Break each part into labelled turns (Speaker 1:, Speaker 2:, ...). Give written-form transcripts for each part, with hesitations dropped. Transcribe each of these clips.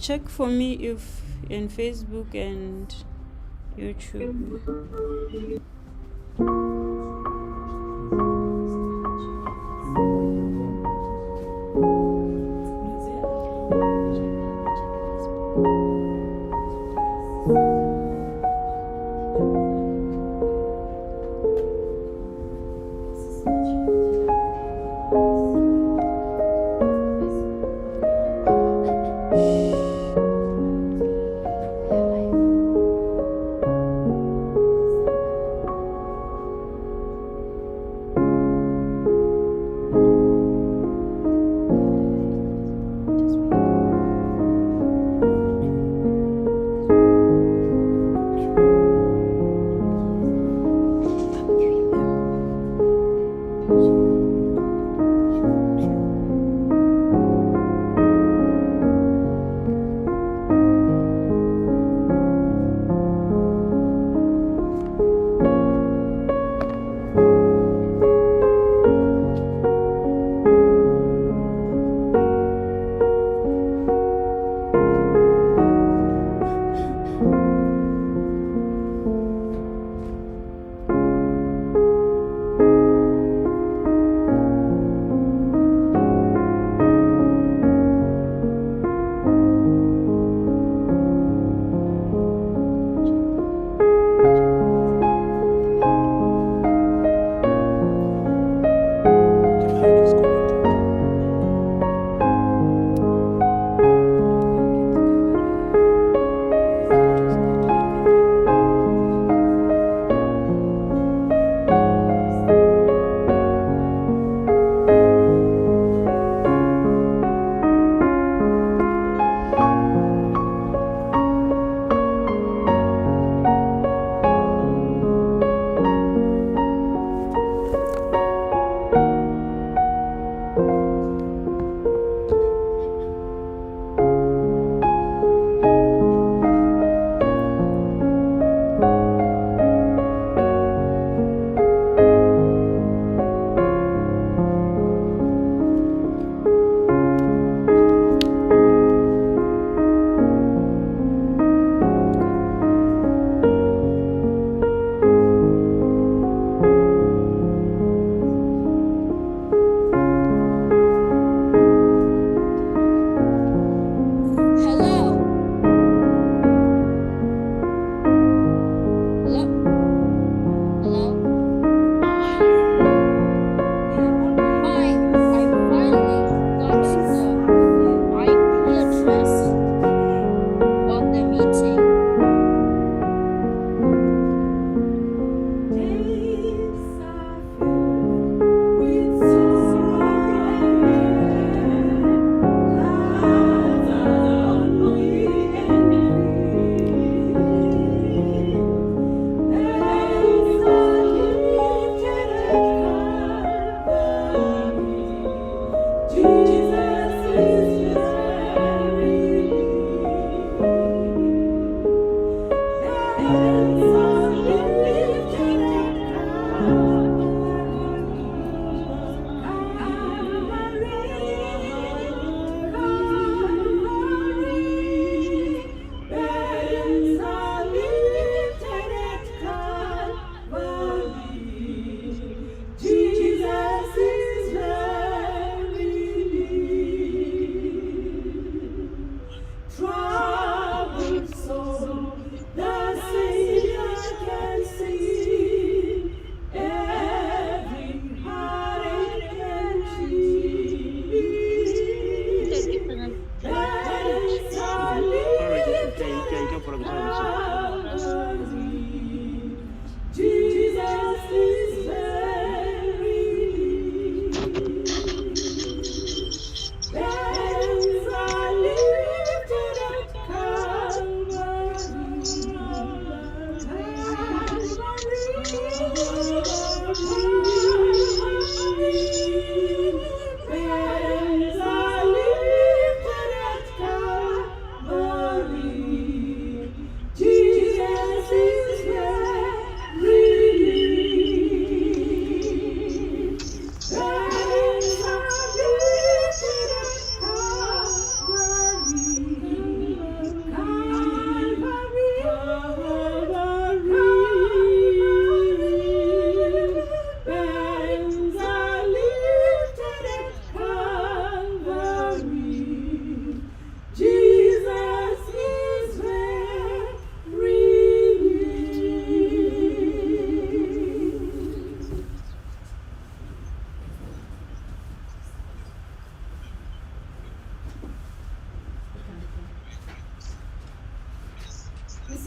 Speaker 1: Check for me if in Facebook and YouTube.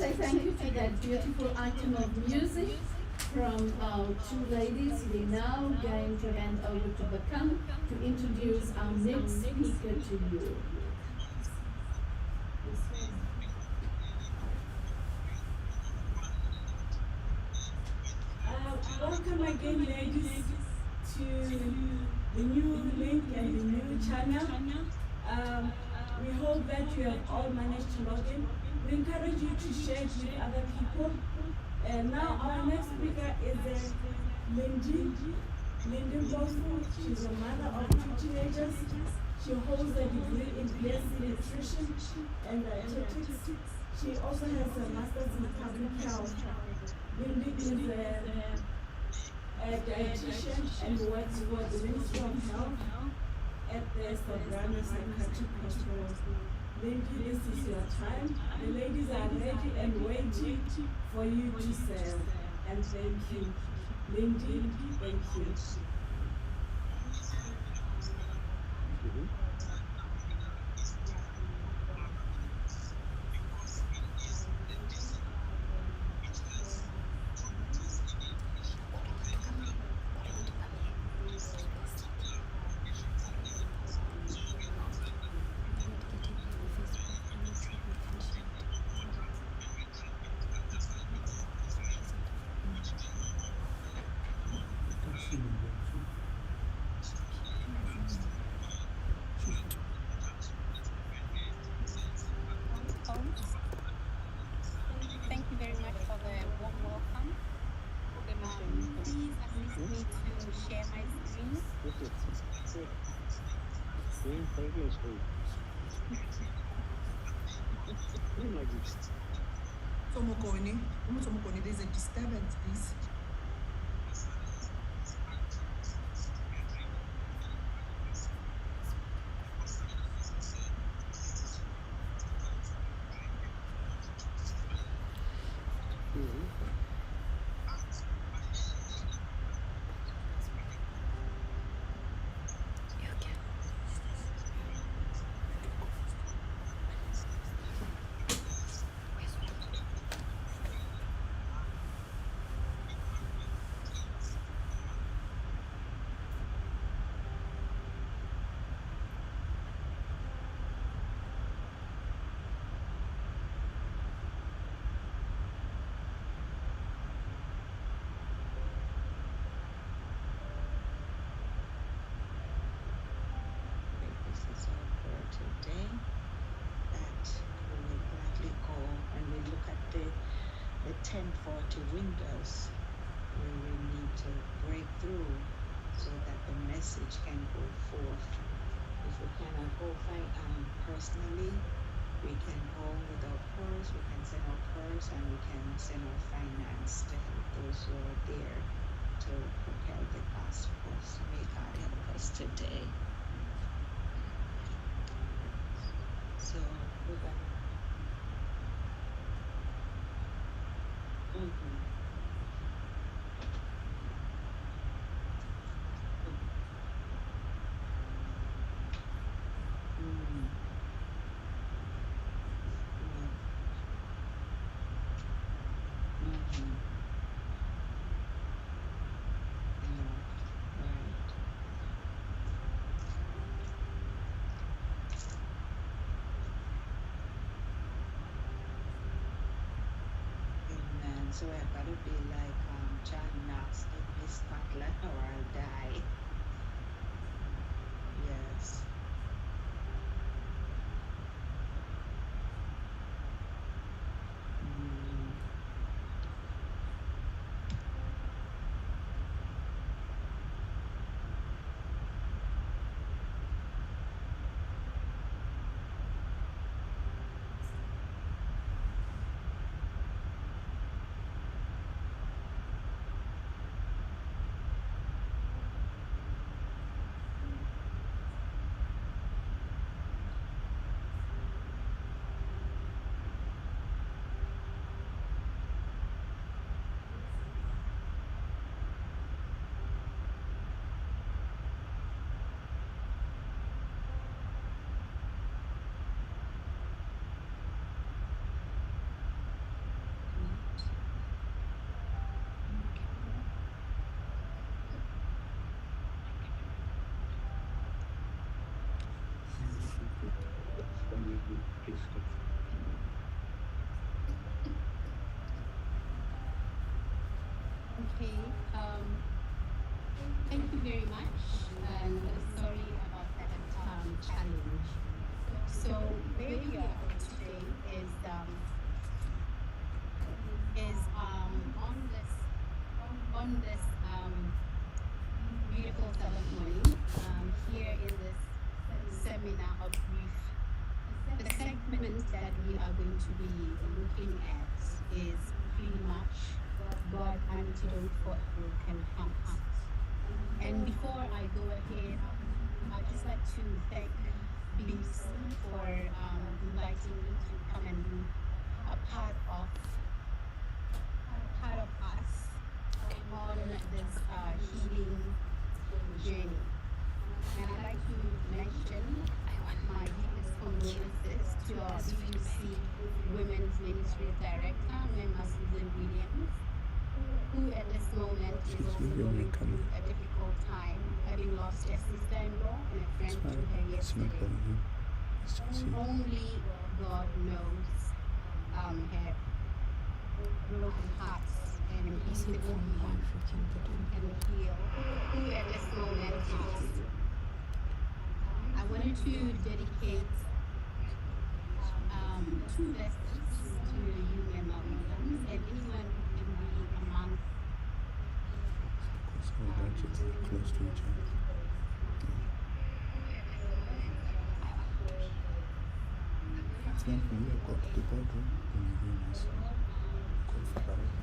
Speaker 2: say thank you to that beautiful item of music from our two ladies. We're now going to hand over to Bakam to introduce our next speaker to you.
Speaker 3: Welcome again, ladies, to the new link and the new channel. We hope that you have all managed to log in. We encourage you to share it with other people. And now our next speaker is Lindy Bofu. She's a mother of 2 teenagers. She holds a degree in BSc Nutrition and Dietetics. She also has a master's in public health. Lindy is a dietitian and works for the Ministry of Health at the Sobrano Psychiatric Hospital. Lindy, this is your time. The ladies are ready and waiting for you to serve. And thank you. Lindy, thank you.
Speaker 4: Thank you very much for the warm welcome. Please assist me to share my screen.
Speaker 5: Tomokoni, there's a disturbance, please.
Speaker 6: Today that we will gladly go and we look at the 1040 windows where we need to break through so that the message can go forth. If we cannot go personally, we can go with our purse, we can send our purse, and we can send our finance to help those who are there to propel the gospel. So may God help us today. So we're gonna. So I gotta be like John Knox, give me Scotland or I'll die. Yes.
Speaker 7: please go.
Speaker 4: Okay. Thank you very much, and sorry about that challenge. So where we are today is on this beautiful Sabbath morning here in this seminar of grief. The segment that we are going to be looking at is pretty much God antidote for a broken heart. And before I go ahead, I'd just like to thank BUC for inviting me to come and be a part of us on this healing journey. And I'd like to mention my deepest condolences to our BUC Women's Ministries Director, Member Susan Williams, who at this moment is also going through a difficult time, having lost a sister-in-law and a friend to her yesterday. Only God knows her broken hearts, and He's the only one who can heal. Who at this moment I wanted to dedicate two verses to you, Member Williams, and anyone who can read among
Speaker 7: Close to each other. Then when you go to the bedroom, when you hear nice, go far away.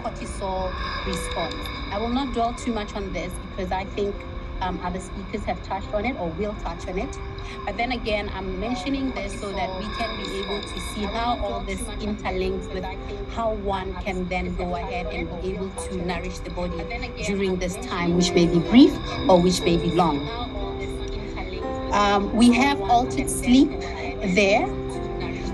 Speaker 4: cortisol response. I will not dwell too much on this because I think other speakers have touched on it or will touch on it. But then again, I'm mentioning this so that we can be able to see how all this interlinks with how one can then go ahead and be able to nourish the body during this time, which may be brief or which may be long. We have altered sleep there.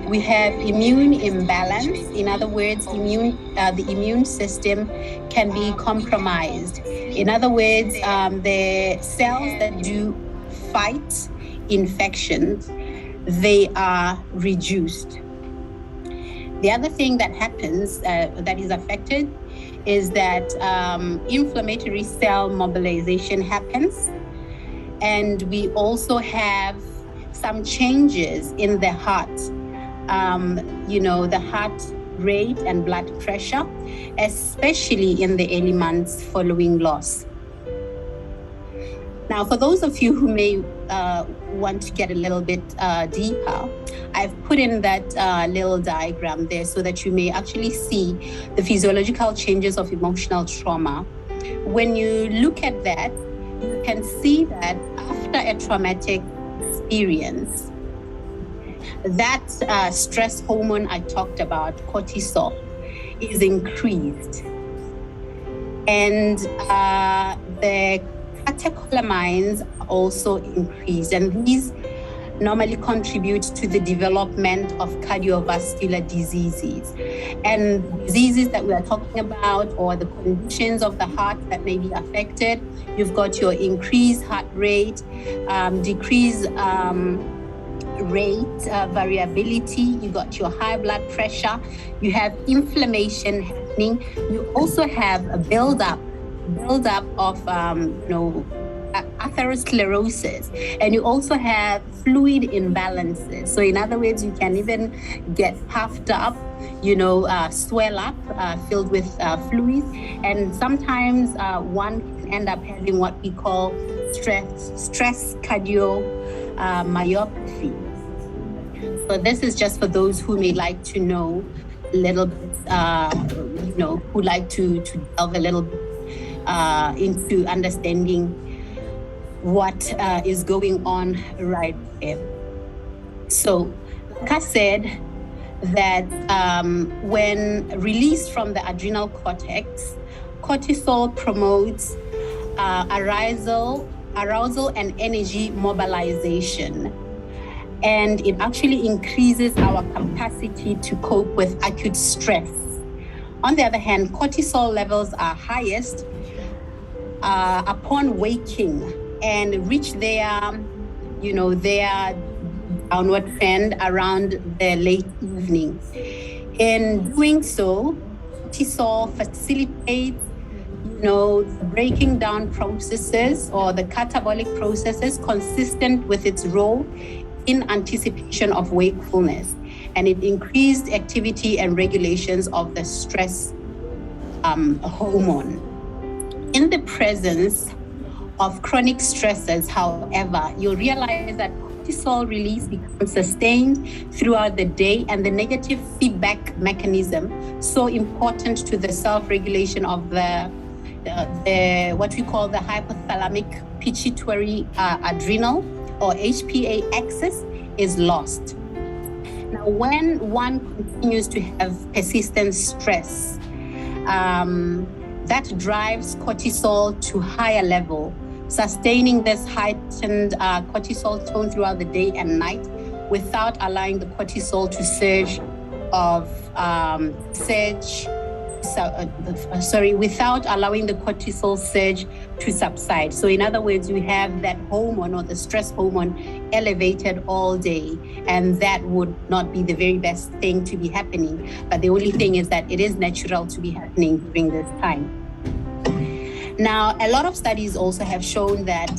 Speaker 4: We have immune imbalance. In other words, the immune system can be compromised. In other words, the cells that do fight infections, they are reduced. The other thing that happens that is affected is that inflammatory cell mobilization happens. And we also have some changes in the heart. The heart rate and blood pressure, especially in the early months following loss. Now, for those of you who may want to get a little bit deeper, I've put in that little diagram there so that you may actually see the physiological changes of emotional trauma. When you look at that, you can see that after a traumatic experience, that stress hormone I talked about, cortisol, is increased. And the catecholamines are also increased. And these normally contribute to the development of cardiovascular diseases. And diseases that we are talking about, or the conditions of the heart that may be affected, you've got your increased heart rate, decreased rate variability, you got your high blood pressure, you have inflammation happening, you also have a buildup of atherosclerosis, and you also have fluid imbalances. So in other words, you can even get puffed up, swell up, filled with fluid, and sometimes one can end up having what we call stress cardiomyopathy. So this is just for those who may like to know a little bit, who like to delve a little bit into understanding what is going on right there. So, like I said, that when released from the adrenal cortex, cortisol promotes arousal and energy mobilization. And it actually increases our capacity to cope with acute stress. On the other hand, cortisol levels are highest upon waking and reach their downward trend around the late evening. In doing so, cortisol facilitates the breaking down processes or the catabolic processes consistent with its role in anticipation of wakefulness, and it increased activity and regulations of the stress hormone. In the presence of chronic stresses, however, you'll realize that cortisol release becomes sustained throughout the day, and the negative feedback mechanism, so important to the self-regulation of the what we call the hypothalamic pituitary adrenal or HPA axis, is lost. Now, when one continues to have persistent stress, that drives cortisol to higher level, sustaining this heightened cortisol tone throughout the day and night without allowing the cortisol to without allowing the cortisol surge to subside. So in other words, we have that hormone or the stress hormone elevated all day, and that would not be the very best thing to be happening. But the only thing is that it is natural to be happening during this time. Now, a lot of studies also have shown that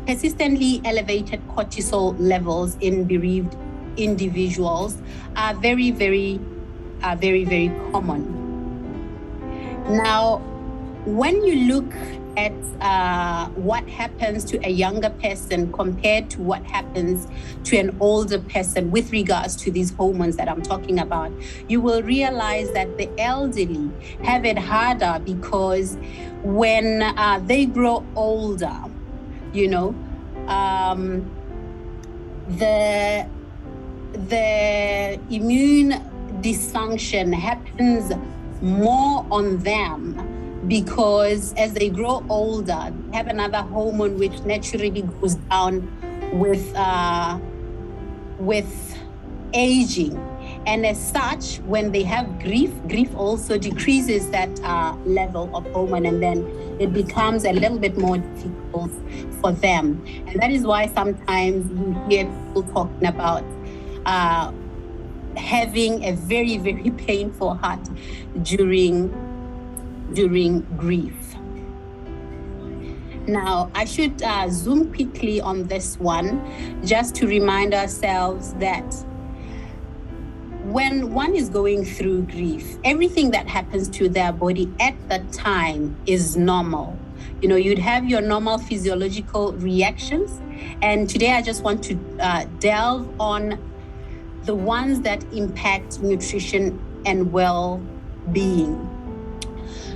Speaker 4: persistently elevated cortisol levels in bereaved individuals are very, very common. Now, when you look at what happens to a younger person compared to what happens to an older person with regards to these hormones that I'm talking about, you will realize that the elderly have it harder because when they grow older, you know, the immune dysfunction happens more on them because as they grow older, they have another hormone which naturally goes down with aging. And as such, when they have grief also decreases that level of hormone, and then it becomes a little bit more difficult for them. And that is why sometimes you hear people talking about having a very, very painful heart during grief. Now, I should zoom quickly on this one just to remind ourselves that when one is going through grief, everything that happens to their body at the time is normal. You know, you'd have your normal physiological reactions. And today I just want to delve on the ones that impact nutrition and well-being.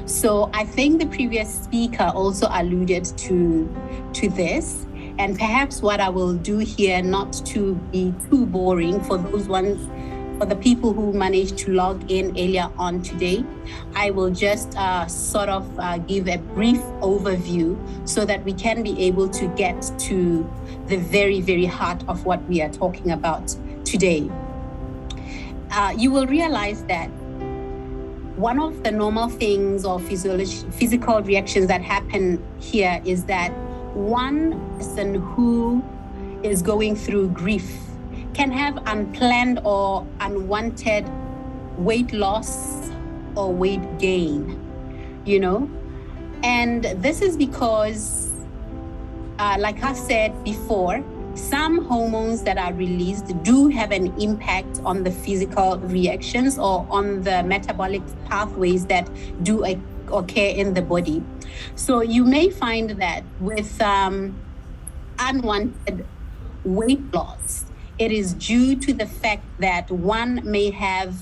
Speaker 4: So I think the previous speaker also alluded to this. And perhaps what I will do here, not to be too boring for those ones, for the people who managed to log in earlier on today, I will just sort of give a brief overview so that we can be able to get to the very, very heart of what we are talking about today. You will realize that one of the normal things or physical reactions that happen here is that one person who is going through grief can have unplanned or unwanted weight loss or weight gain, you know? And this is because, like I said before, some hormones that are released do have an impact on the physical reactions or on the metabolic pathways that do occur in the body. So you may find that with unwanted weight loss, it is due to the fact that one may have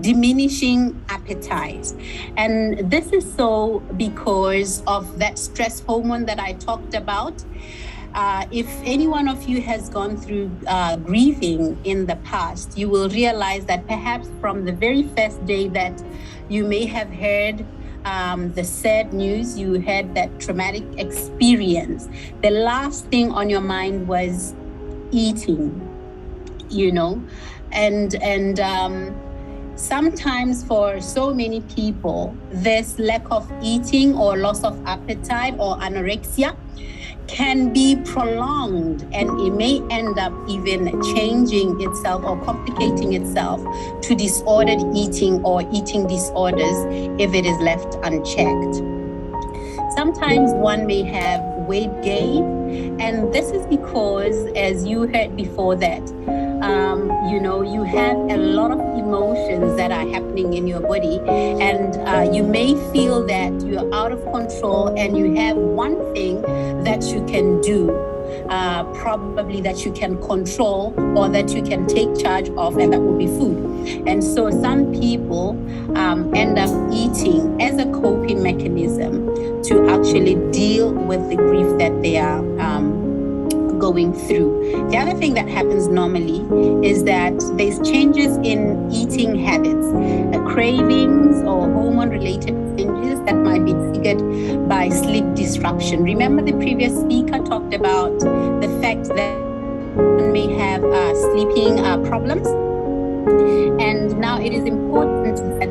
Speaker 4: diminishing appetite. And this is so because of that stress hormone that I talked about. If any one of you has gone through grieving in the past, you will realize that perhaps from the very first day that you may have heard the sad news, you had that traumatic experience, the last thing on your mind was eating, you know, and sometimes for so many people, this lack of eating or loss of appetite or anorexia can be prolonged, and it may end up even changing itself or complicating itself to disordered eating or eating disorders if it is left unchecked. Sometimes one may have weight gain, and this is because, as you heard before, that you know, you have a lot of emotions that are happening in your body, and you may feel that you're out of control and you have one thing that you can do, probably that you can control or that you can take charge of, and that will be food. And so some people end up eating as a coping mechanism to actually deal with the grief that they are going through. The other thing that happens normally is that there's changes in eating habits, cravings or hormone-related changes that might be triggered by sleep disruption. Remember the previous speaker talked about the fact that one may have sleeping problems. And now it is important that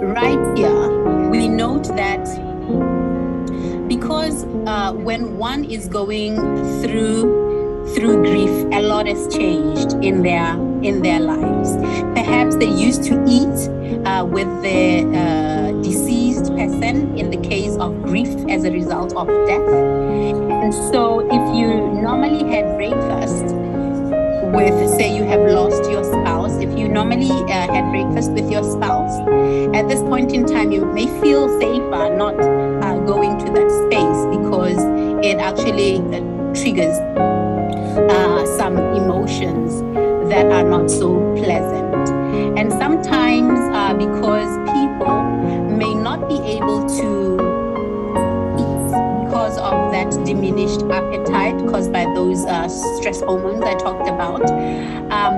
Speaker 4: right here we note that because when one is going through grief, a lot has changed in their lives. Perhaps they used to eat with the deceased person in the case of grief as a result of death. And so if you normally had breakfast with, say you have lost your spouse, if you normally had breakfast with your spouse, at this point in time you may feel safer not it actually triggers some emotions that are not so pleasant. And sometimes because people may not be able to eat because of that diminished appetite caused by those stress hormones I talked about,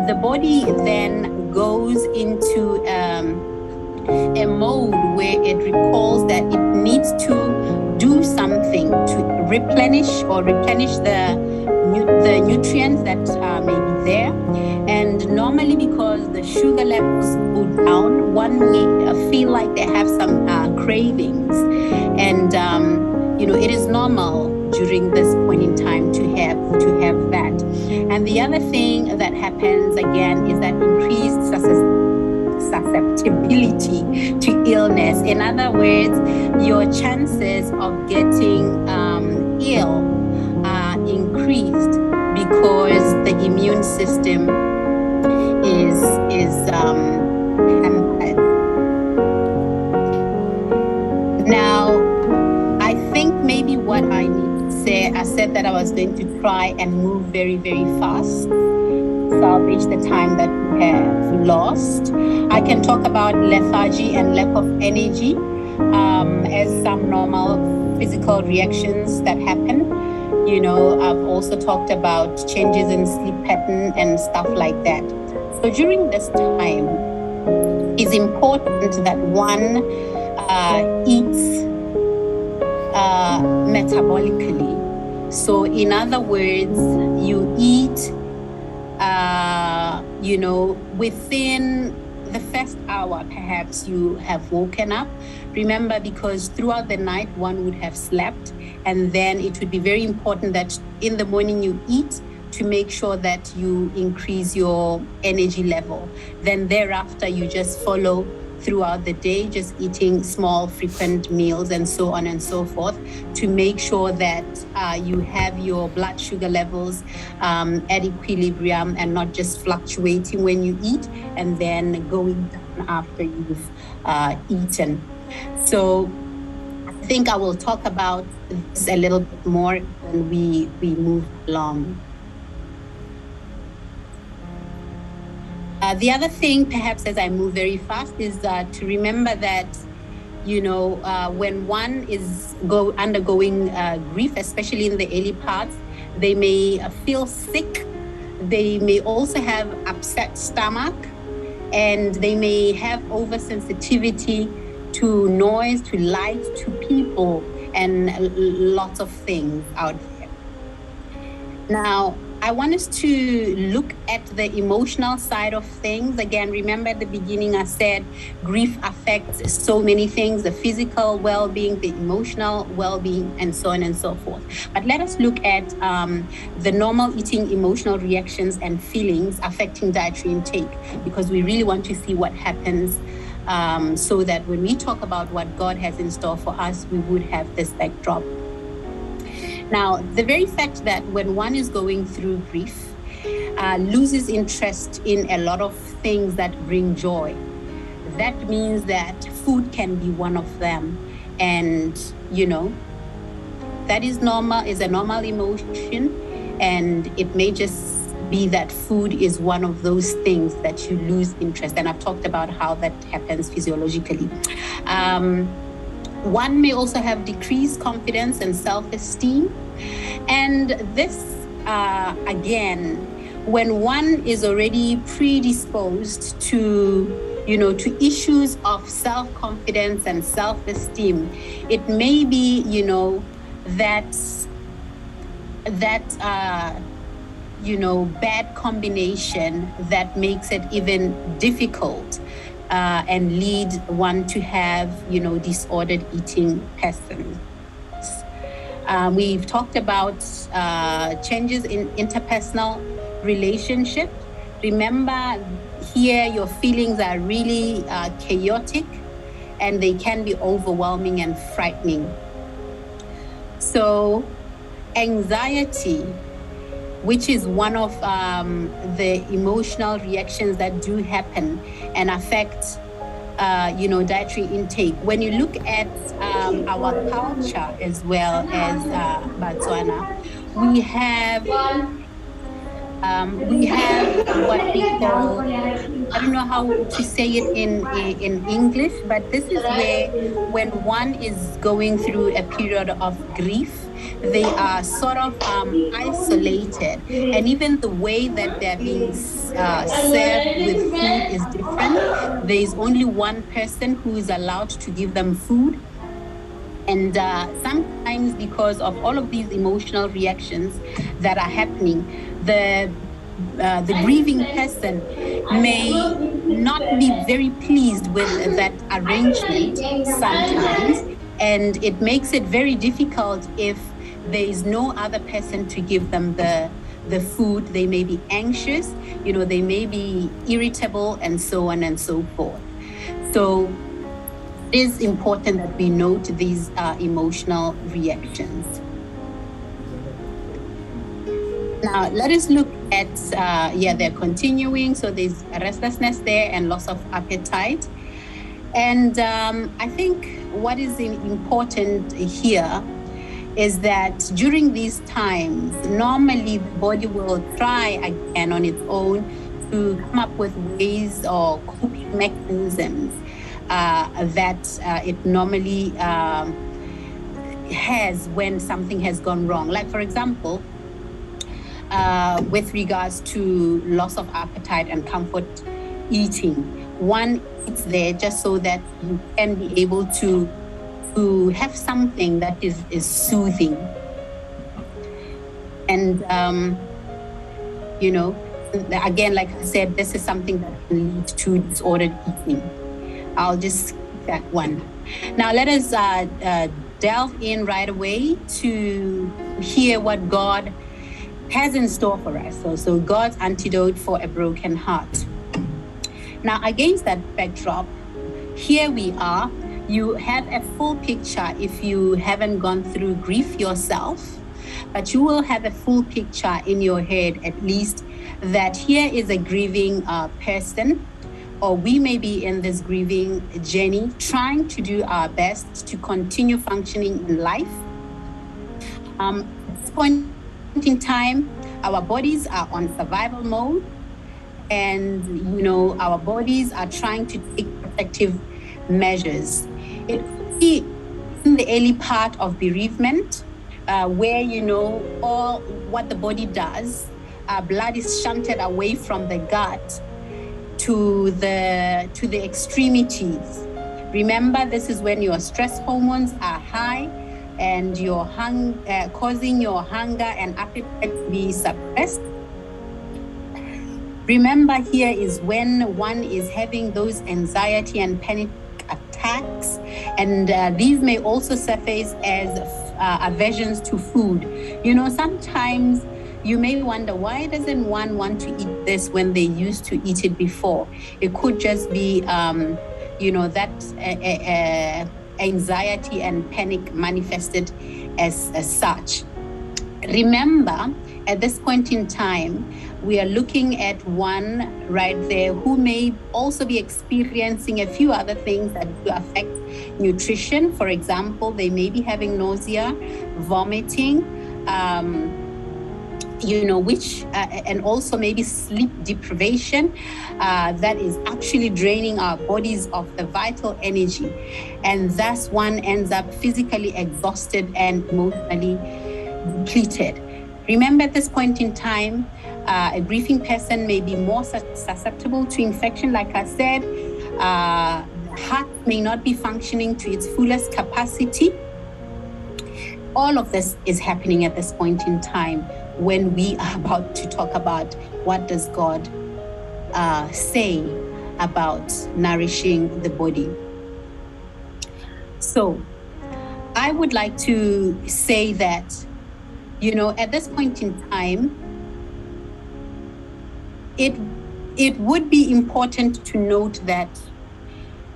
Speaker 4: the body then goes into a mode where it recalls that it needs to do something to replenish the nutrients that may be there. And normally, because the sugar levels go down, one may feel like they have some cravings. And it is normal during this point in time to have that. And the other thing that happens again is that increased susceptibility to illness. In other words, your chances of getting ill are increased because the immune system is hampered. Now, I think maybe what I need to say, I said that I was going to try and move very, very fast, salvage the time that we have lost. I can talk about lethargy and lack of energy as some normal physical reactions that happen. I've also talked about changes in sleep pattern and stuff like that. So during this time, it's important that one eats metabolically. So in other words, you eat within the first hour, perhaps you have woken up. Remember, because throughout the night, one would have slept, and then it would be very important that in the morning you eat to make sure that you increase your energy level. Then thereafter, you just follow throughout the day, just eating small, frequent meals and so on and so forth to make sure that you have your blood sugar levels at equilibrium and not just fluctuating when you eat and then going down after you've eaten. So I think I will talk about this a little bit more when we move along. The other thing, perhaps as I move very fast, is to remember that, when one is undergoing grief, especially in the early parts, they may feel sick. They may also have upset stomach, and they may have oversensitivity to noise, to light, to people, and lots of things out there. Now, I want us to look at the emotional side of things. Again, remember at the beginning I said grief affects so many things, the physical well-being, the emotional well-being, and so on and so forth. But let us look at the normal eating emotional reactions and feelings affecting dietary intake, because we really want to see what happens so that when we talk about what God has in store for us, we would have this backdrop. Now, the very fact that when one is going through grief, loses interest in a lot of things that bring joy, that means that food can be one of them. And, that is a normal emotion. And it may just be that food is one of those things that you lose interest. And I've talked about how that happens physiologically. One may also have decreased confidence and self-esteem. And this, again, when one is already predisposed to, to issues of self-confidence and self-esteem, it may be, that bad combination that makes it even difficult and lead one to have, disordered eating patterns. We've talked about changes in interpersonal relationship. Remember, here your feelings are really chaotic and they can be overwhelming and frightening. So anxiety, which is one of the emotional reactions that do happen and affect dietary intake. When you look at our culture as well as Botswana, we have what we call, I don't know how to say it in English, but this is where when one is going through a period of grief, they are sort of isolated, and even the way that they're being served with food is different. There is only one person who is allowed to give them food. And sometimes, because of all of these emotional reactions that are happening, the grieving person may not be very pleased with that arrangement sometimes, and it makes it very difficult if there is no other person to give them the food. They may be anxious, they may be irritable, and so on and so forth. So it is important that we note these emotional reactions. Now, let us look at, they're continuing. So there's restlessness there and loss of appetite. And I think what is important here is that during these times, normally the body will try again on its own to come up with ways or coping mechanisms that it normally has when something has gone wrong. Like, for example, with regards to loss of appetite and comfort eating, one eats there just so that you can be able to have something that is soothing. And, again, like I said, this is something that can lead to disordered eating. I'll just skip that one. Now, let us delve in right away to hear what God has in store for us. So God's antidote for a broken heart. Now, against that backdrop, here we are. You have a full picture if you haven't gone through grief yourself, but you will have a full picture in your head, at least, that here is a grieving person, or we may be in this grieving journey, trying to do our best to continue functioning in life. At this point in time, our bodies are on survival mode, and our bodies are trying to take protective measures. It could be in the early part of bereavement, where all what the body does, blood is shunted away from the gut to the extremities. Remember, this is when your stress hormones are high and your causing your hunger and appetite to be suppressed. Remember, here is when one is having those anxiety and panic attacks, and these may also surface as aversions to food. Sometimes you may wonder, why doesn't one want to eat this when they used to eat it before? It could just be, that anxiety and panic manifested as such. Remember, at this point in time, we are looking at one right there who may also be experiencing a few other things that do affect nutrition. For example, they may be having nausea, vomiting, which, and also maybe sleep deprivation that is actually draining our bodies of the vital energy. And thus one ends up physically exhausted and emotionally depleted. Remember, at this point in time, a grieving person may be more susceptible to infection. Like I said, the heart may not be functioning to its fullest capacity. All of this is happening at this point in time when we are about to talk about what does God say about nourishing the body. So I would like to say that, at this point in time, it would be important to note that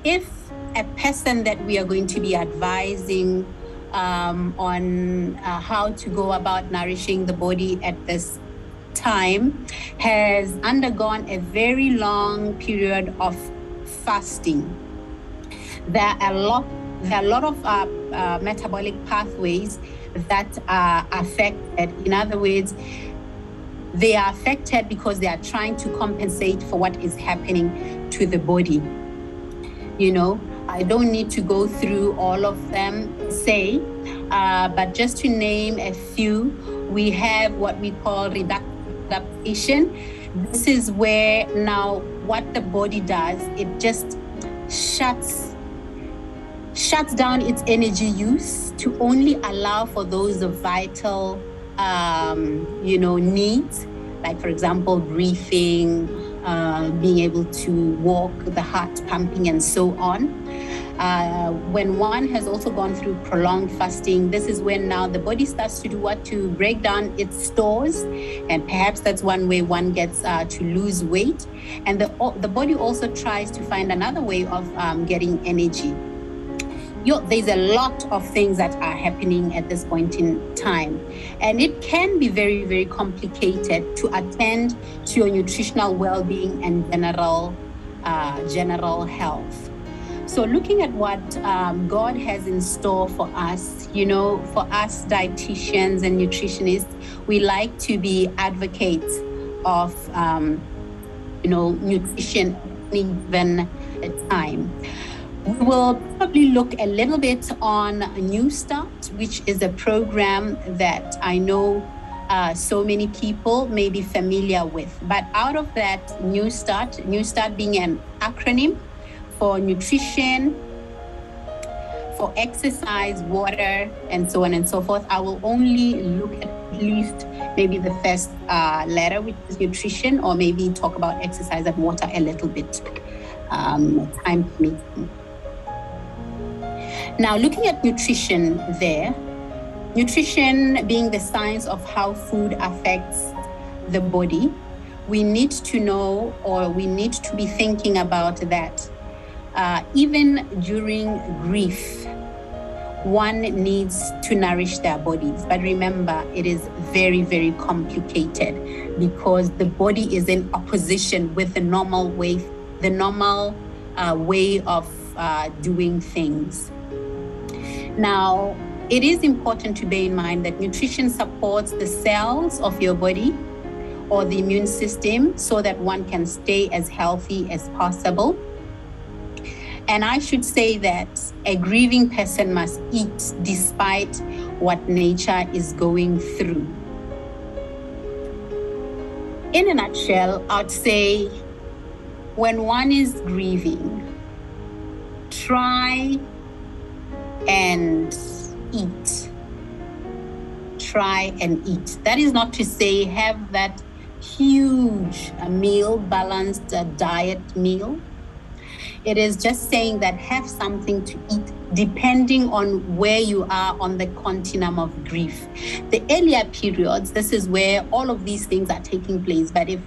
Speaker 4: if a person that we are going to be advising on how to go about nourishing the body at this time has undergone a very long period of fasting, There are a lot of metabolic pathways that are affected. In other words, they are affected because they are trying to compensate for what is happening to the body. You know, I don't need to go through all of them, but just to name a few, we have what we call reductive adaptation. This is where now what the body does, it just shuts down its energy use to only allow for those vital, needs, like, for example, breathing, being able to walk, the heart pumping, and so on. When one has also gone through prolonged fasting, this is when now the body starts to do what? To break down its stores, and perhaps that's one way one gets to lose weight. And the body also tries to find another way of getting energy. There's a lot of things that are happening at this point in time, and it can be very, very complicated to attend to your nutritional well-being and general health. So looking at what God has in store for us, for us dietitians and nutritionists, we like to be advocates of, nutrition given a time. We will probably look a little bit on New Start, which is a program that I know so many people may be familiar with. But out of that New Start being an acronym for nutrition, for exercise, water, and so on and so forth, I will only look at least maybe the first letter, which is nutrition, or maybe talk about exercise and water a little bit, time permitting. Now, looking at nutrition there, nutrition being the science of how food affects the body, we need to know, or we need to be thinking about that. Even during grief, one needs to nourish their bodies. But remember, it is very, very complicated because the body is in opposition with the normal way of doing things. Now, it is important to bear in mind that nutrition supports the cells of your body or the immune system so that one can stay as healthy as possible. And I should say that a grieving person must eat despite what nature is going through. In a nutshell, I'd say when one is grieving, try and eat. Try and eat. That is not to say have that huge meal, balanced diet meal. It is just saying that have something to eat depending on where you are on the continuum of grief. The earlier periods, this is where all of these things are taking place. But if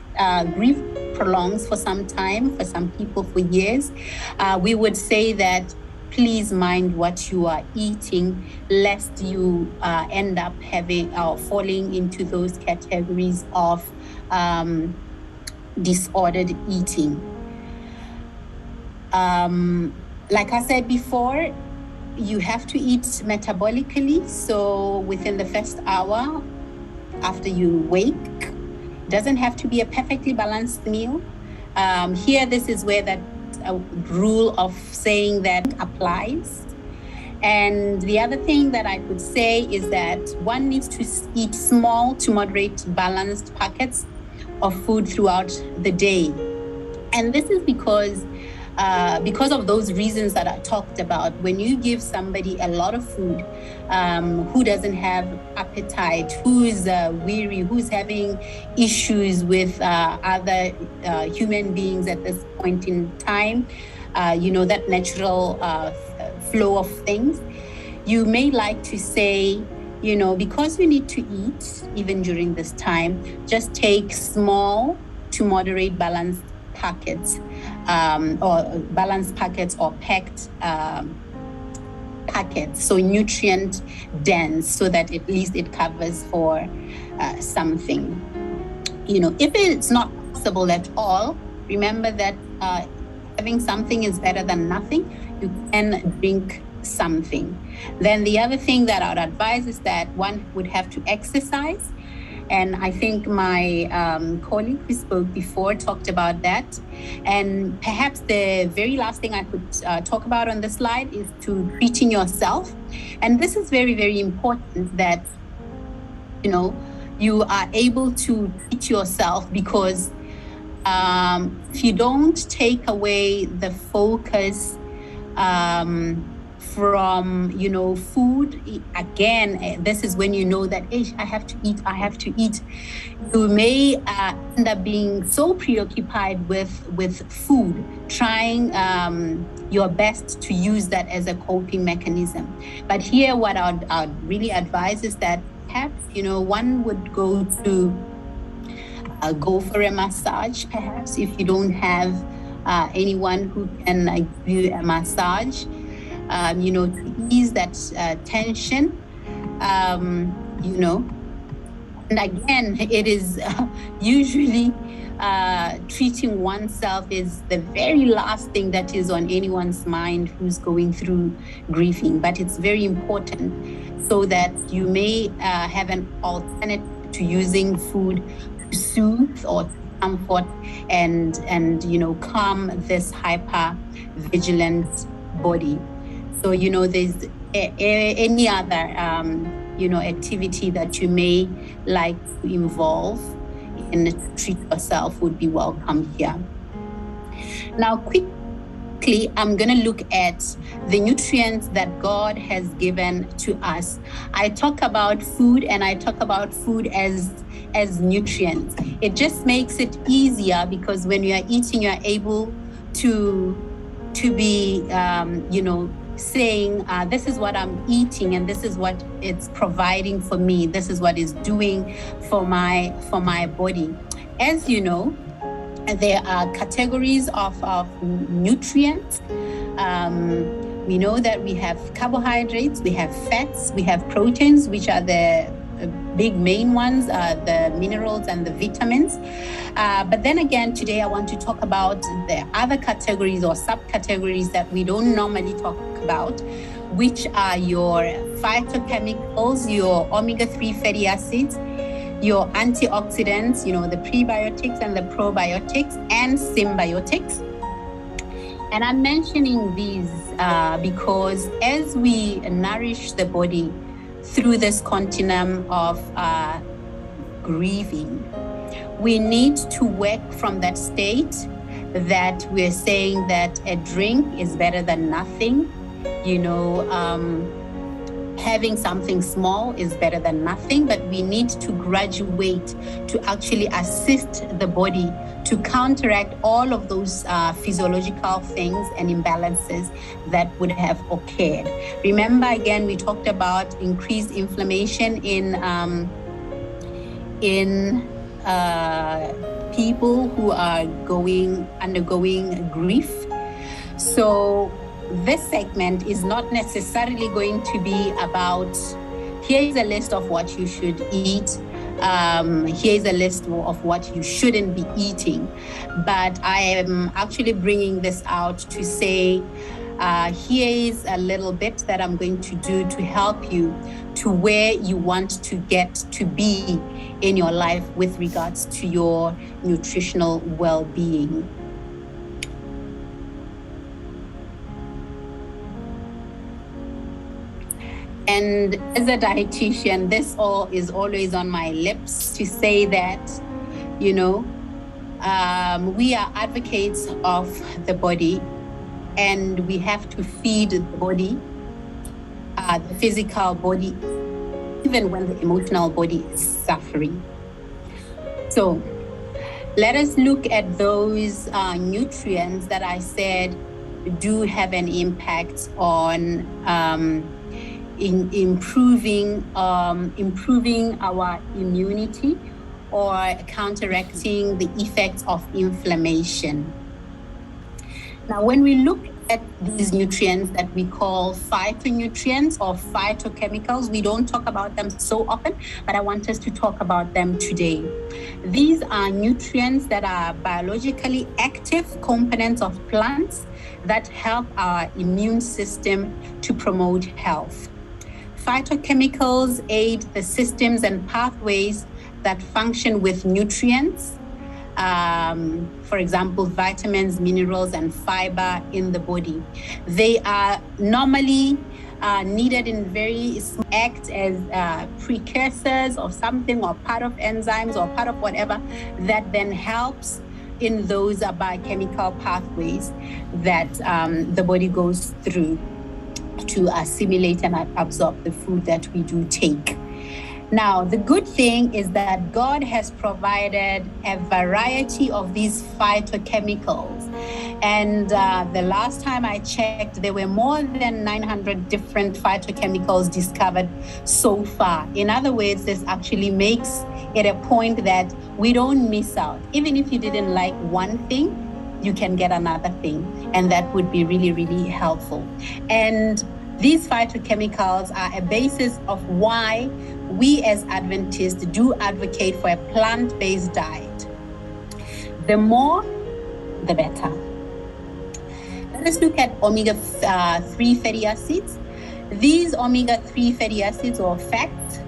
Speaker 4: grief prolongs for some time, for some people for years, we would say that please mind what you are eating, lest you end up having or falling into those categories of disordered eating. Like I said before, you have to eat metabolically. So within the first hour after you wake, it doesn't have to be a perfectly balanced meal. Here, this is where that rule of saying that applies. And the other thing that I could say is that one needs to eat small to moderate balanced packets of food throughout the day. And this is because of those reasons that I talked about. When you give somebody a lot of food, who doesn't have appetite, who's weary, who's having issues with other human beings at this point in time, that natural flow of things, you may like to say, because you need to eat even during this time, just take small to moderate balanced packets, or balanced packets or packed packets, so nutrient dense, so that at least it covers for something. If it's not possible at all, remember that having something is better than nothing. you can drink something. Then the other thing that I would advise is that one would have to exercise. And I think my colleague who spoke before talked about that. And perhaps the very last thing I could talk about on the slide is to treating yourself. And this is very, very important that, you know, you are able to treat yourself, because if you don't take away the focus from, you know, food, again, this is when you know that, I have to eat. You may end up being so preoccupied with food, trying your best to use that as a coping mechanism. But here, what I'd really advise is that perhaps, you know, one would go for a massage, perhaps, if you don't have anyone who can give you a massage, you know, to ease that tension, you know. And again, it is usually treating oneself is the very last thing that is on anyone's mind who's going through grieving. But it's very important so that you may have an alternative to using food to soothe or to comfort and you know, calm this hyper vigilant body. So, you know, there's any other you know, activity that you may like to involve in to treat yourself would be welcome here. Now, quickly, I'm going to look at the nutrients that God has given to us. I talk about food, and I talk about food as nutrients. It just makes it easier, because when you are eating, you are able to be, you know, saying, this is what I'm eating, and this is what it's providing for me. This is what it's doing for my body. As you know, there are categories of nutrients. We know that we have carbohydrates, we have fats, we have proteins, which are the big main ones, the minerals and the vitamins. But then again, today I want to talk about the other categories or subcategories that we don't normally talk about, which are your phytochemicals, your omega-3 fatty acids, your antioxidants, you know, the prebiotics and the probiotics, and symbiotics. And I'm mentioning these because as we nourish the body through this continuum of grieving, we need to work from that state that we're saying that a drink is better than nothing. You know, having something small is better than nothing, but we need to graduate to actually assist the body to counteract all of those physiological things and imbalances that would have occurred. Remember, again, we talked about increased inflammation in people who are undergoing grief. So this segment is not necessarily going to be about, here's a list of what you should eat, here's a list of what you shouldn't be eating. But I am actually bringing this out to say, here is a little bit that I'm going to do to help you to where you want to get to be in your life with regards to your nutritional well-being. And as a dietitian, this all is always on my lips to say that, you know, we are advocates of the body, and we have to feed the body, the physical body, even when the emotional body is suffering. So let us look at those nutrients that I said do have an impact on in improving our immunity or counteracting the effects of inflammation. Now, when we look at these nutrients that we call phytonutrients or phytochemicals. We don't talk about them so often, but I want us to talk about them today. These are nutrients that are biologically active components of plants that help our immune system to promote health. Phytochemicals aid the systems and pathways that function with nutrients. For example, vitamins, minerals, and fiber in the body. They are normally needed in very small act as precursors of something or part of enzymes or part of whatever that then helps in those biochemical pathways that the body goes through to assimilate and absorb the food that we do take. Now, the good thing is that God has provided a variety of these phytochemicals. And the last time I checked, there were more than 900 different phytochemicals discovered so far. In other words, this actually makes it a point that we don't miss out. Even if you didn't like one thing, you can get another thing. And that would be really, really helpful. And these phytochemicals are a basis of why we as Adventists do advocate for a plant-based diet. The more, the better. Let us look at omega-3 fatty acids. These omega-3 fatty acids or fats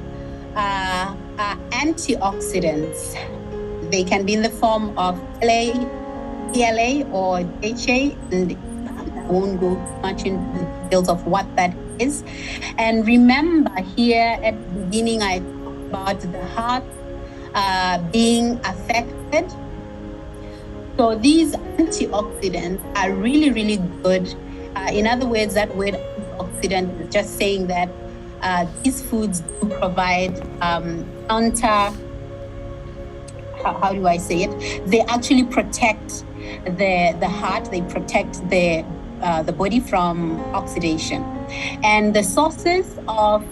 Speaker 4: are antioxidants. They can be in the form of PLA or DHA, and I won't go much into the details of what that is. And remember, here at the beginning, I talked about the heart being affected. So these antioxidants are really, really good. In other words, that word antioxidant is just saying that these foods do provide counter. How do I say it? They actually protect the heart. They protect the body from oxidation. And the sources of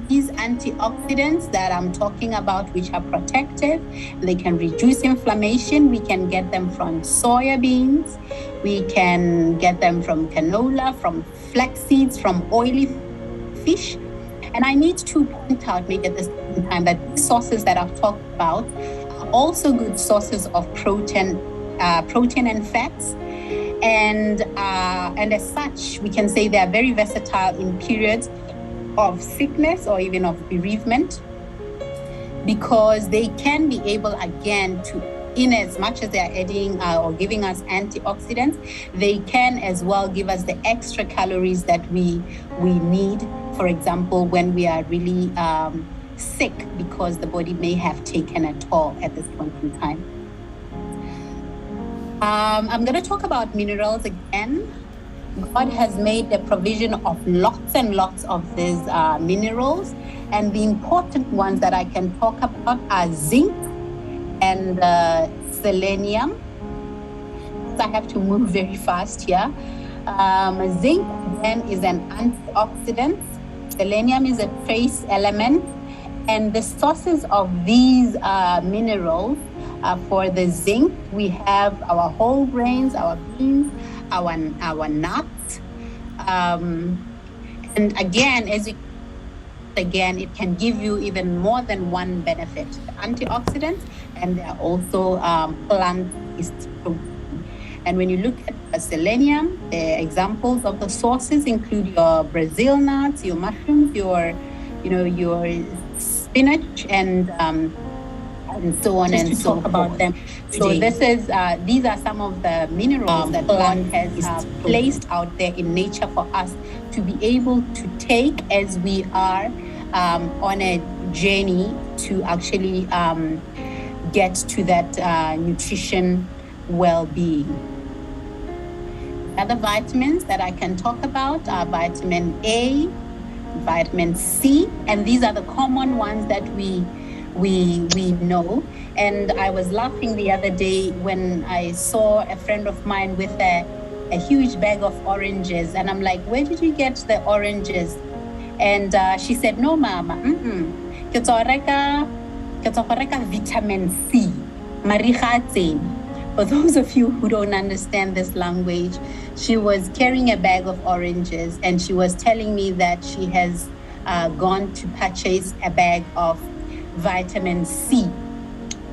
Speaker 4: these antioxidants that I'm talking about, which are protective, they can reduce inflammation. We can get them from soya beans. We can get them from canola, from flax seeds, from oily fish. And I need to point out, maybe at the same time, that these sources that I've talked about are also good sources of protein and fats. And as such, we can say they are very versatile in periods of sickness or even of bereavement, because they can be able, again, to, in as much as they are adding or giving us antioxidants, they can as well give us the extra calories that we need, for example, when we are really sick, because the body may have taken a toll at this point in time. I'm going to talk about minerals again. God has made the provision of lots and lots of these minerals, and the important ones that I can talk about are zinc and selenium. So I have to move very fast here. Zinc then is an antioxidant. Selenium is a trace element, and the sources of these minerals. For the zinc, we have our whole grains, our beans, our nuts. And again, it can give you even more than one benefit. The antioxidants, and there are also plant-based protein. And when you look at selenium, the examples of the sources include your Brazil nuts, your mushrooms, your spinach, and so on and so forth. About them today. So these are some of the minerals that God has placed out there in nature for us to be able to take as we are on a journey to actually get to that nutrition well-being. Other vitamins that I can talk about are vitamin A, vitamin C, and these are the common ones that we know. And I was laughing the other day when I saw a friend of mine with a huge bag of oranges, and I'm like, where did you get the oranges? And she said, no, mama, ke tlo reka vitamin C, mariga tsena. For those of you who don't understand this language, she was carrying a bag of oranges and she was telling me that she has gone to purchase a bag of vitamin C,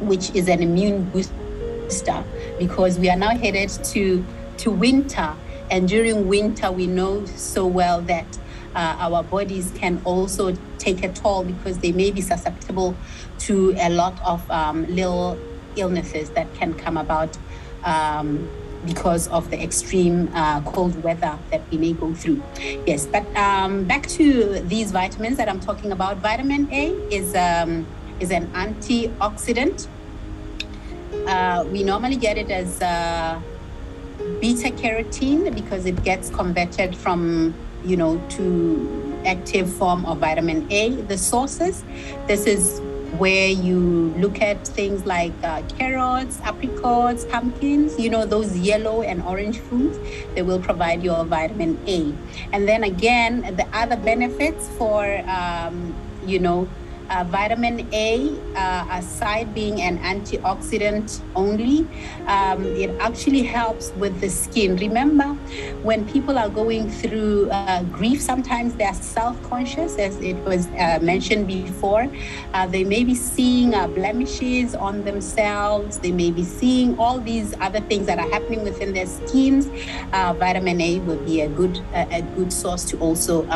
Speaker 4: which is an immune booster, because we are now headed to winter. And during winter, we know so well that our bodies can also take a toll because they may be susceptible to a lot of little illnesses that can come about because of the extreme cold weather that we may go through. Yes, but back to these vitamins that I'm talking about. Vitamin A is an antioxidant. We normally get it as beta carotene because it gets converted from, to active form of vitamin A. The sources, this is where you look at things like carrots, apricots, pumpkins, those yellow and orange foods. They will provide your vitamin A. And then again, the other benefits for, vitamin A, aside being an antioxidant only, it actually helps with the skin. Remember, when people are going through grief, sometimes they are self-conscious, as it was mentioned before. They may be seeing blemishes on themselves. They may be seeing all these other things that are happening within their skins. Vitamin A will be a good source to also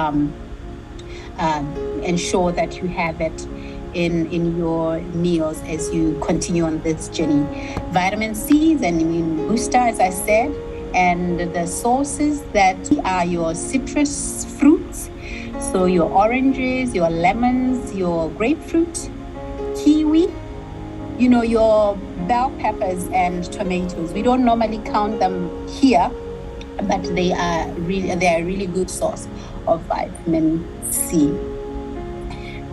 Speaker 4: ensure that you have it in your meals as you continue on this journey. Vitamin C is an immune booster, as I said, and the sources that are your citrus fruits, so your oranges, your lemons, your grapefruit, kiwi, your bell peppers and tomatoes. We don't normally count them here, but they are a really good source of vitamin C.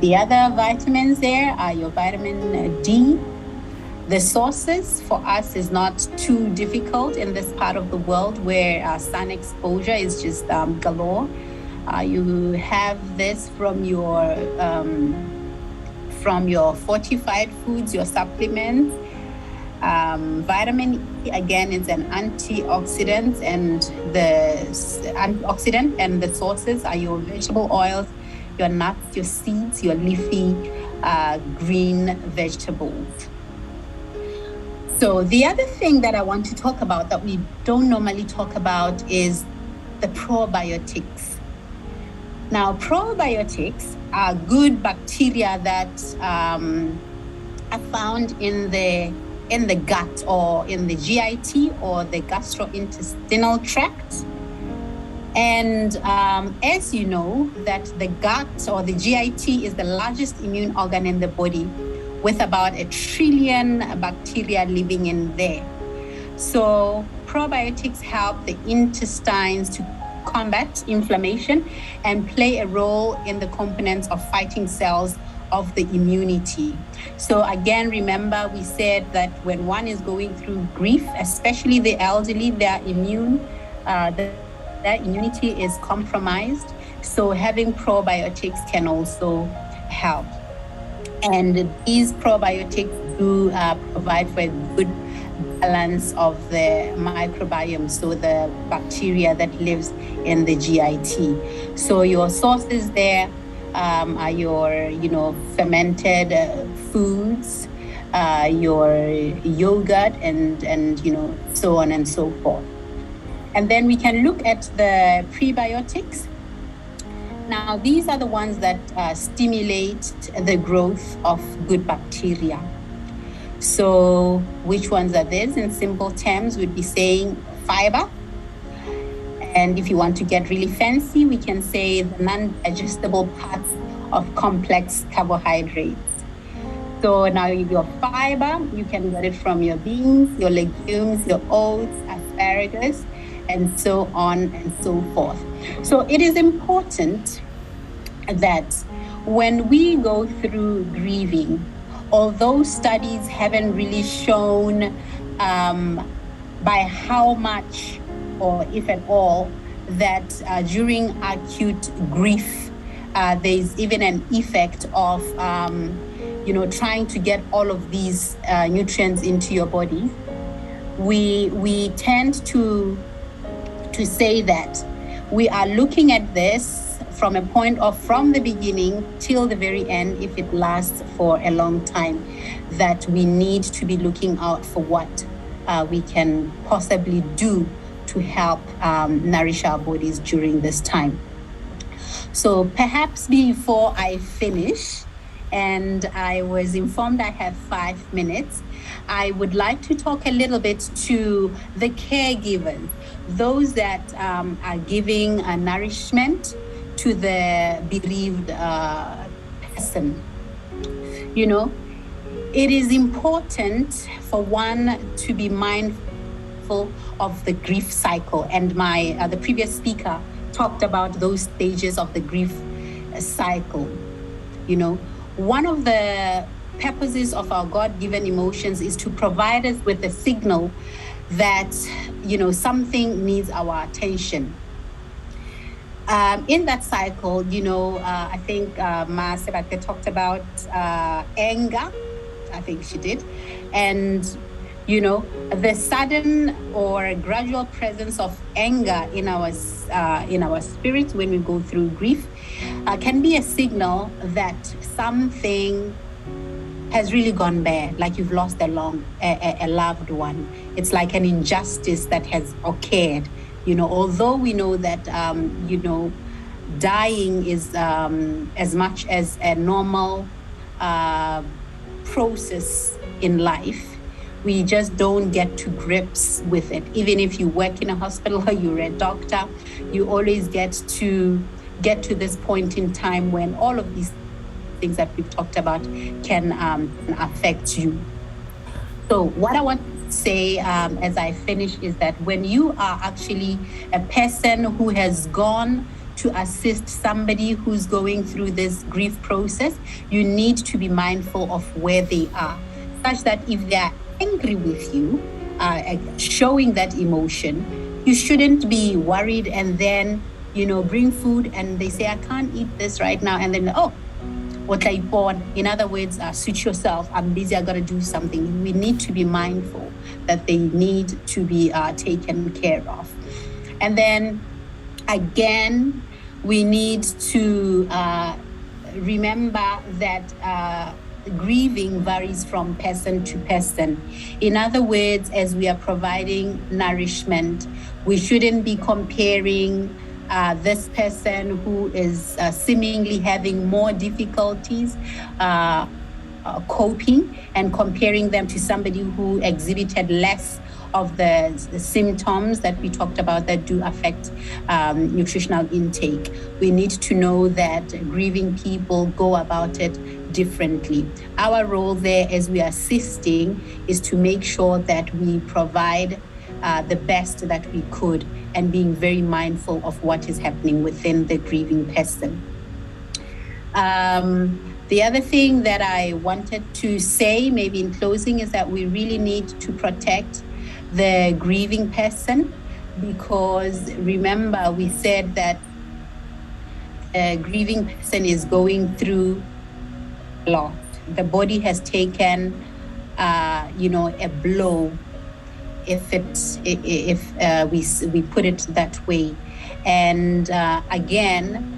Speaker 4: The other vitamins there are your vitamin D. The sources for us is not too difficult in this part of the world where sun exposure is just galore. You have this from your fortified foods, your supplements. Vitamin E, again, is an antioxidant, and the sources are your vegetable oils, your nuts, your seeds, your leafy green vegetables. So the other thing that I want to talk about that we don't normally talk about is the probiotics. Now, probiotics are good bacteria that are found in the gut, or in the GIT, or the gastrointestinal tract. And as you know, that the gut, or the GIT, is the largest immune organ in the body, with about 1 trillion bacteria living in there. So probiotics help the intestines to combat inflammation and play a role in the components of fighting cells of the immunity. So again, remember, we said that when one is going through grief, especially the elderly, their immunity is compromised. So having probiotics can also help. And these probiotics do provide for a good balance of the microbiome, so the bacteria that lives in the GIT. So your sources there are your, fermented foods, your yogurt, and so on and so forth. And then we can look at the prebiotics. Now, these are the ones that stimulate the growth of good bacteria. So which ones are these? In simple terms, we'd be saying fiber. And if you want to get really fancy, we can say the non-digestible parts of complex carbohydrates. So now your fiber, you can get it from your beans, your legumes, your oats, asparagus, and so on and so forth. So it is important that when we go through grieving, although studies haven't really shown by how much, or if at all, that during acute grief, there's even an effect of, trying to get all of these nutrients into your body. we tend to say that we are looking at this from a point of from the beginning till the very end, if it lasts for a long time, that we need to be looking out for what we can possibly do to help nourish our bodies during this time. So perhaps before I finish, and I was informed I have 5 minutes, I would like to talk a little bit to the caregivers, those that are giving nourishment to the bereaved person. You know, it is important for one to be mindful of the grief cycle. And the previous speaker talked about those stages of the grief cycle. You know, one of the purposes of our God-given emotions is to provide us with a signal that, you know, something needs our attention. In that cycle, you know, I think Ma Sebate talked about anger. I think she did. And, you know, the sudden or gradual presence of anger in our spirit when we go through grief can be a signal that something has really gone bad, like you've lost a loved one. It's like an injustice that has occurred. You know, although we know that, you know, dying is as much as a normal process in life, we just don't get to grips with it. Even if you work in a hospital or you're a doctor, you always get to this point in time when all of these things that we've talked about can affect you. So what I want to say as I finish is that when you are actually a person who has gone to assist somebody who's going through this grief process, you need to be mindful of where they are, such that if they are angry with you, showing that emotion, you shouldn't be worried and then, you know, bring food and they say, I can't eat this right now. And then, oh, what I bought. In other words, suit yourself. I'm busy. I got to do something. We need to be mindful that they need to be taken care of. And then again, we need to remember that grieving varies from person to person. In other words, as we are providing nourishment, we shouldn't be comparing this person who is seemingly having more difficulties coping and comparing them to somebody who exhibited less of the symptoms that we talked about that do affect nutritional intake. We need to know that grieving people go about it differently. Our role there as we are assisting is to make sure that we provide the best that we could and being very mindful of what is happening within the grieving person. The other thing that I wanted to say, maybe in closing, is that we really need to protect the grieving person, because remember we said that the grieving person is going through a lot. The body has taken, a blow, if we put it that way. And again,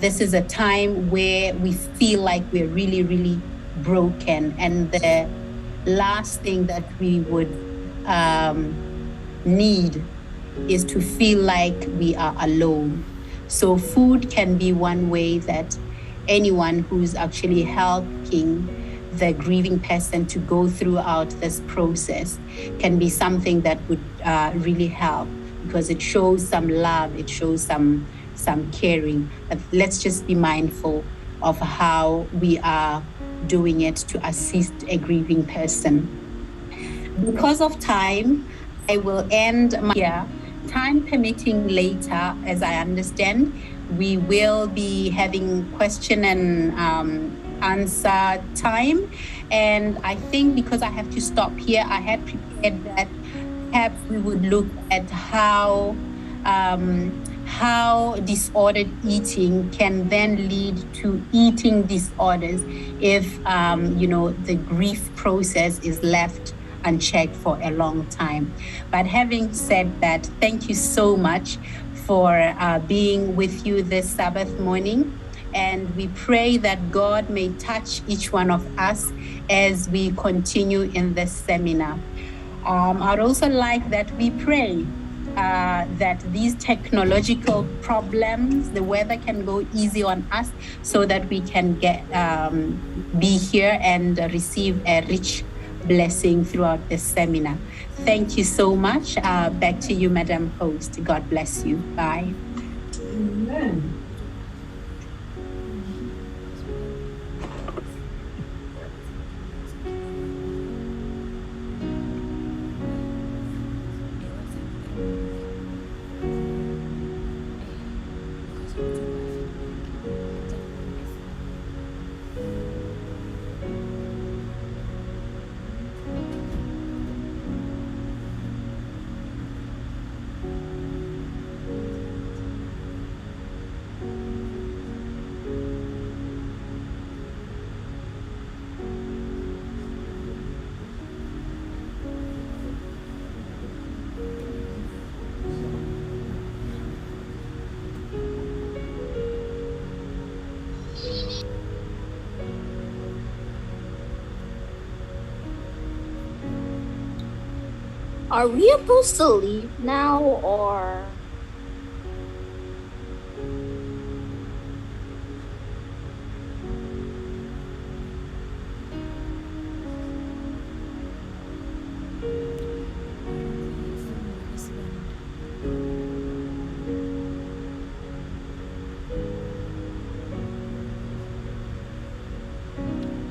Speaker 4: this is a time where we feel like we're really, really broken. And the last thing that we would need is to feel like we are alone. So food can be one way that anyone who's actually helping the grieving person to go throughout this process can be something that would really help, because it shows some love, it shows some caring. But let's just be mindful of how we are doing it to assist a grieving person. Because of time, I will end here. Time permitting later, as I understand, we will be having question and answer time. And I think because I have to stop here, I had prepared that perhaps we would look at how disordered eating can then lead to eating disorders if the grief process is left unchecked for a long time. But having said that, thank you so much for being with you this Sabbath morning. And we pray that God may touch each one of us as we continue in this seminar. I'd also like that we pray that these technological problems, the weather can go easy on us so that we can be here and receive a rich blessing throughout this seminar. Thank you so much. Back to you, Madam Host. God bless you. Bye.
Speaker 3: Amen.
Speaker 8: Are we supposed to leave now, or?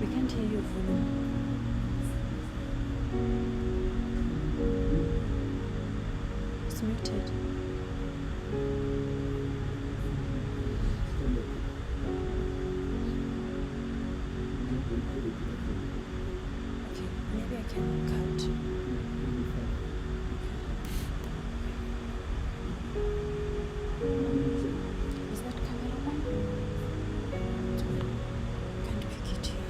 Speaker 1: We can't hear your volume. It's muted. Okay, maybe I can cut. Is that camera on? Can't pick it here.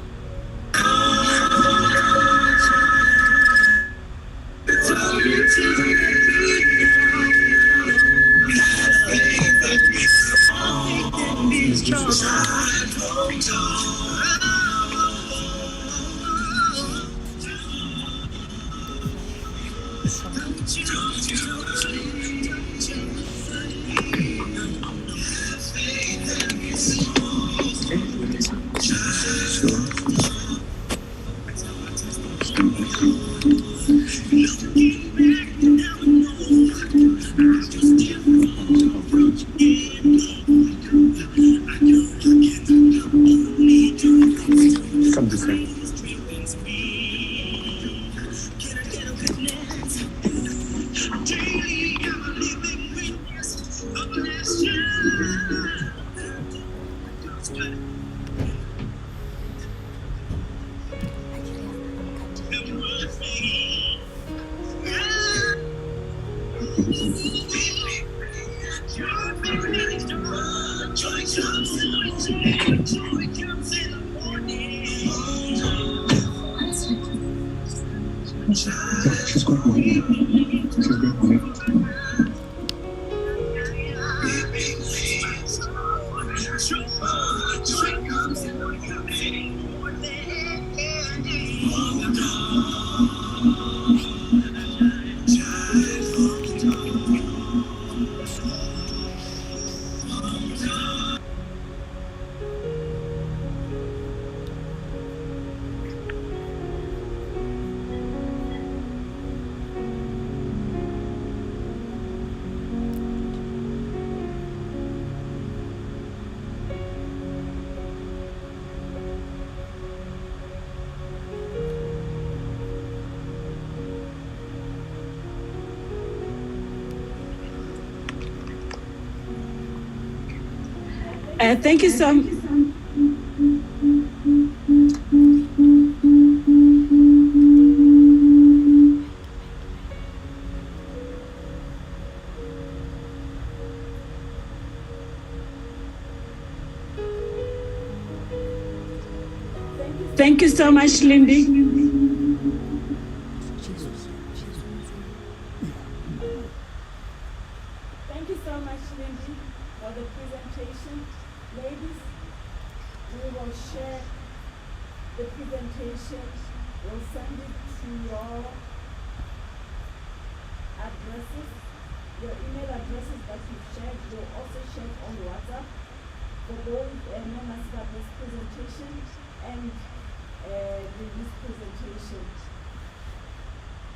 Speaker 7: Come this way. She's going to leave. She's going to leave.
Speaker 3: Thank you so much. Thank you so much, Lindy. so much, Lindy, for the presentation. Ladies, we will share the presentation. We'll send it to your addresses, your email addresses that you've shared. We'll also share it on WhatsApp for those members of this presentation and this presentation.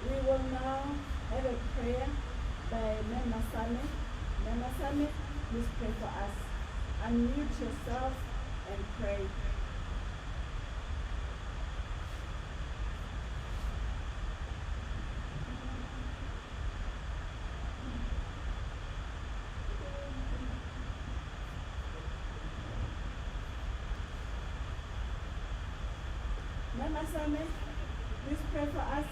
Speaker 3: We will now have a prayer by Mema Same. Mema Same, please pray for us. Unmute yourself and pray. Mema Same, please pray for us.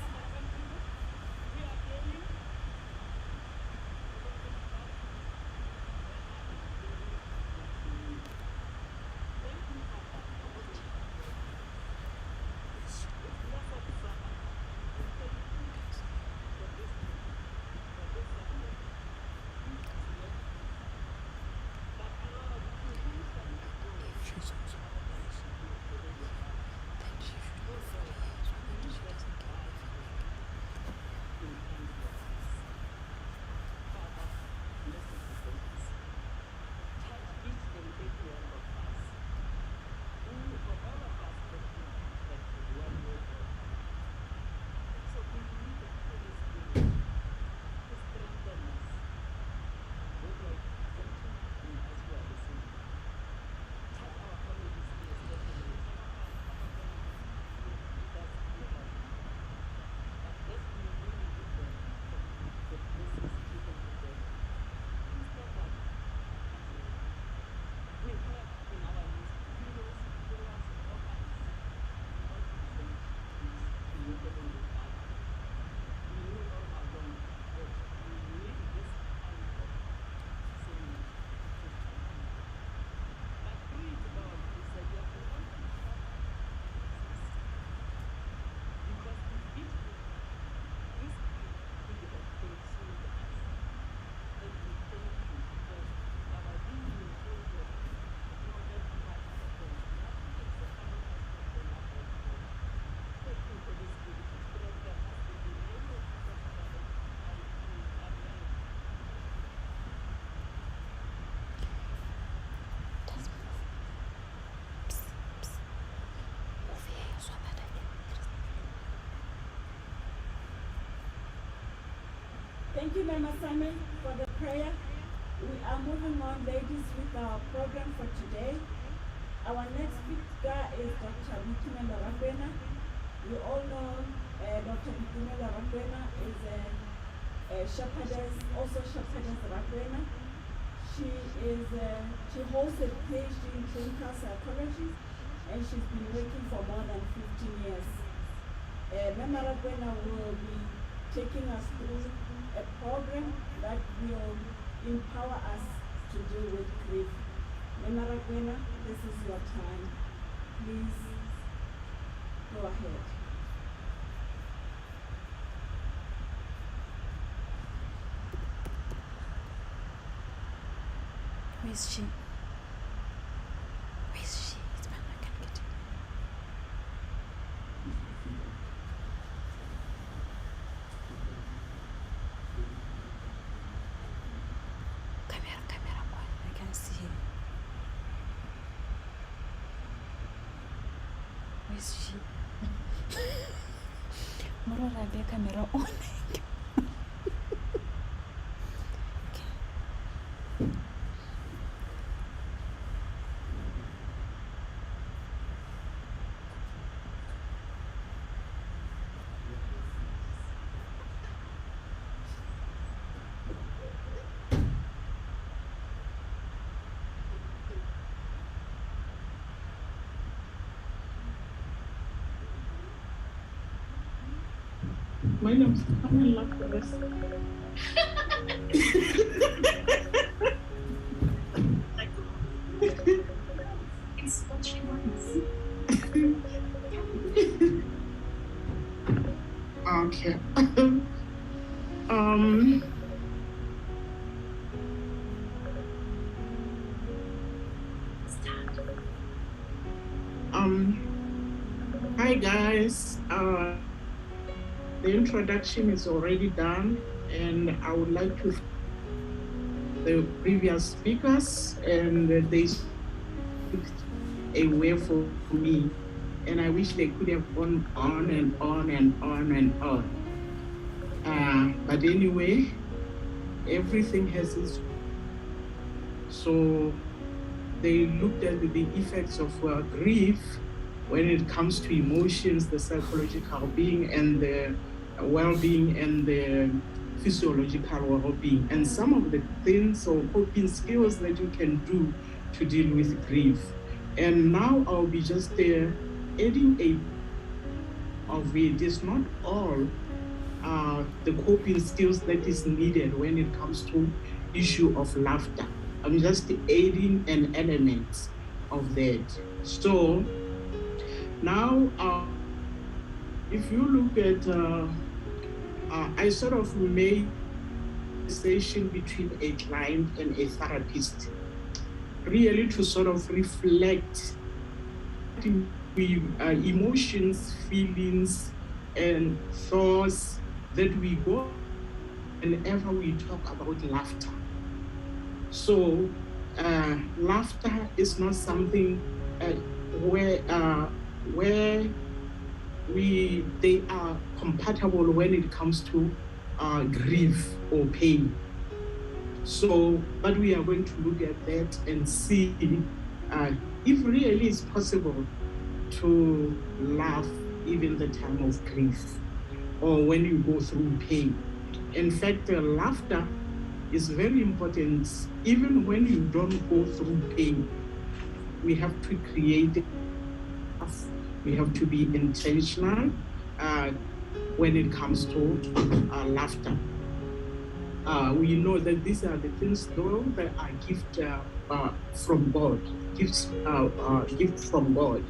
Speaker 3: Thank you, Mema Same, for the prayer. We are moving on, ladies, with our program for today. Our next speaker is Dr. Bitumela Rakwena. You all know Dr. Bitumela Rakwena is a shepherdess, also shepherdess Rakwena. She holds a PhD in clinical psychology, and she's been working for more than 15 years. Mema Rakwena will be taking us through a program that will empower us to deal with grief. Mema Rakwena, this is your time. Please go ahead.
Speaker 1: Where is she? Where is she? It's fine, I can get her. Camera, I can see him. Where is she? Morora be camera on.
Speaker 9: My name's Carmen Lacroix. It's what she wants. Okay. introduction is already done, and I would like to thank the previous speakers, and they a way for me, and I wish they could have gone on and on and on and on. But anyway, everything has its. So they looked at the effects of grief when it comes to emotions, the psychological being, and the well-being, and the physiological well-being, and some of the things or coping skills that you can do to deal with grief. And now I'll be just adding a of it. It's not all the coping skills that is needed when it comes to issue of laughter. I'm just adding an element of that. So now, if you look at, I sort of made a session between a client and a therapist, really to sort of reflect emotions, feelings, and thoughts that we go whenever we talk about laughter. So laughter is not something where they are compatible when it comes to grief or pain. So, but we are going to look at that and see if really it's possible to laugh even the time of grief or when you go through pain. In fact, laughter is very important even when you don't go through pain. We have to create, we have to be intentional when it comes to laughter. We know that these are the things, though, that are gifts from God, gifts from God.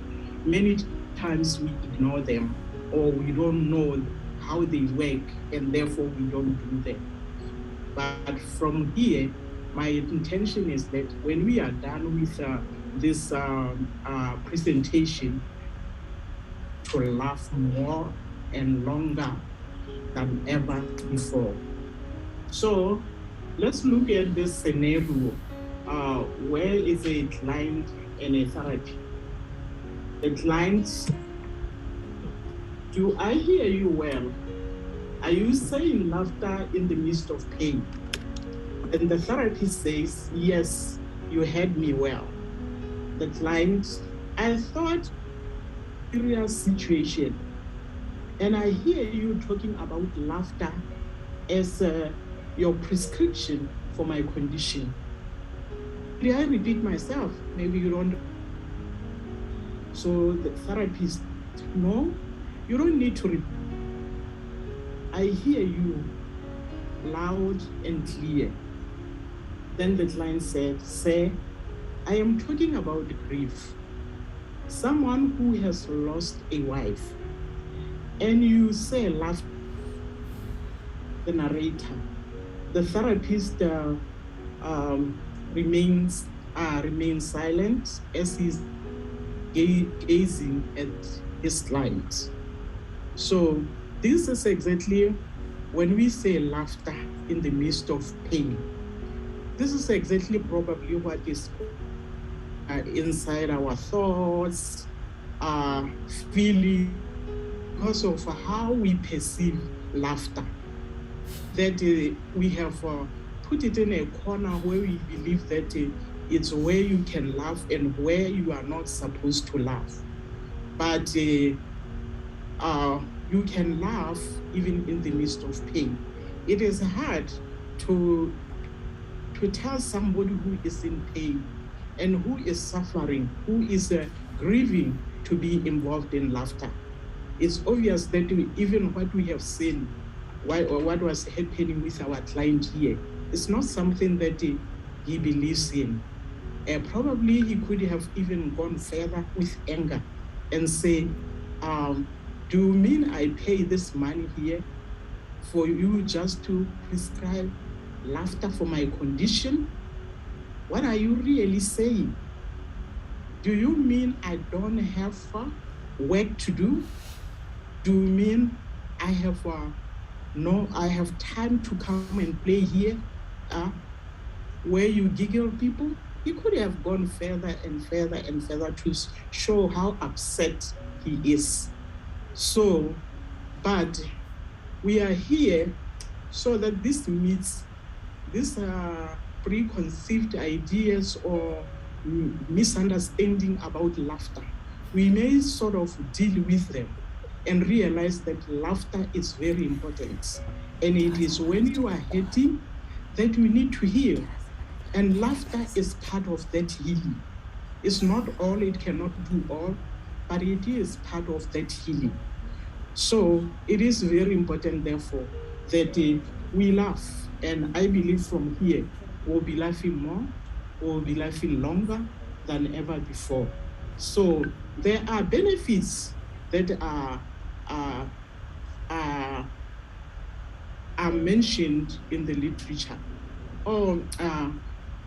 Speaker 9: Many times we ignore them, or we don't know how they work, and therefore we don't do them. But from here, my intention is that when we are done with this presentation, to laugh more and longer than ever before. So let's look at this scenario where is a client and a therapy. The client, do I hear you well? Are you saying laughter in the midst of pain? And the therapist says, yes, you heard me well. The client, I thought serious situation, and I hear you talking about laughter as your prescription for my condition. Did I repeat myself? Maybe you don't. So the therapist, no, you don't need to repeat. I hear you loud and clear. Then the client said, sir, I am talking about grief. Someone who has lost a wife. And you say laughter. The narrator, the therapist remains silent as he's gazing at his client. So this is exactly when we say laughter in the midst of pain. This is exactly probably what is inside our thoughts, feeling, because of how we perceive laughter. That we have put it in a corner where we believe that it's where you can laugh and where you are not supposed to laugh. But you can laugh even in the midst of pain. It is hard to tell somebody who is in pain and who is suffering, who is grieving, to be involved in laughter. It's obvious that even what we have seen, what was happening with our client here, it's not something that he believes in. Probably he could have even gone further with anger and say, do you mean I pay this money here for you just to prescribe laughter for my condition? What are you really saying? Do you mean I don't have work to do? Do you mean I have time to come and play here, where you giggle people. He could have gone further and further and further to show how upset he is. So, but we are here so that this meets these preconceived ideas or misunderstanding about laughter. We may sort of deal with them and realize that laughter is very important. And it is when you are hurting that you need to heal. And laughter is part of that healing. It's not all, it cannot do all, but it is part of that healing. So it is very important, therefore, that we laugh. And I believe from here, we'll be laughing more, we'll be laughing longer than ever before. So there are benefits that are mentioned in the literature, or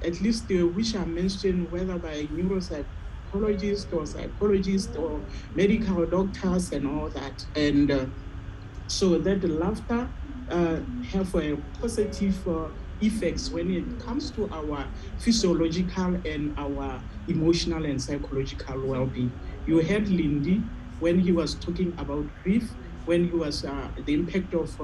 Speaker 9: at least which are mentioned whether by neuropsychologists or psychologists or medical doctors and all that. And so that the laughter have a positive effects when it comes to our physiological and our emotional and psychological well-being. You heard Lindy when he was talking about grief, when he was the impact of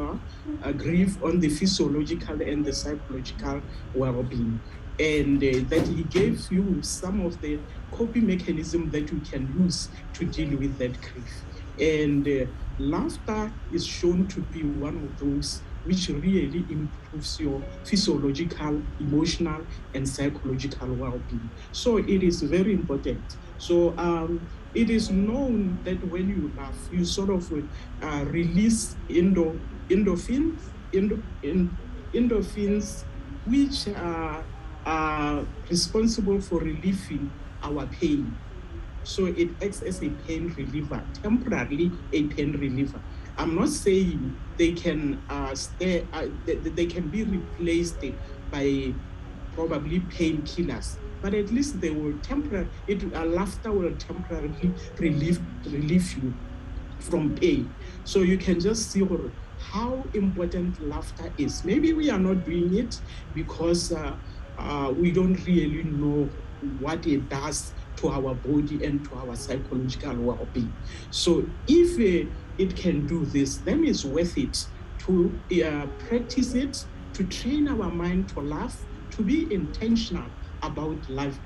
Speaker 9: grief on the physiological and the psychological well-being. And that he gave you some of the coping mechanism that you can use to deal with that grief. And laughter is shown to be one of those which really improves your physiological, emotional, and psychological well-being. So it is very important. So it is known that when you laugh, you sort of release endorphins, which are responsible for relieving our pain. So it acts as a pain reliever, temporarily a pain reliever. I'm not saying they can they can be replaced by probably painkillers, but at least they will laughter will temporarily relieve you from pain. So you can just see how important laughter is. Maybe we are not doing it because we don't really know what it does to our body and to our psychological well-being. So if it can do this, then it's worth it to practice it, to train our mind to laugh, to be intentional about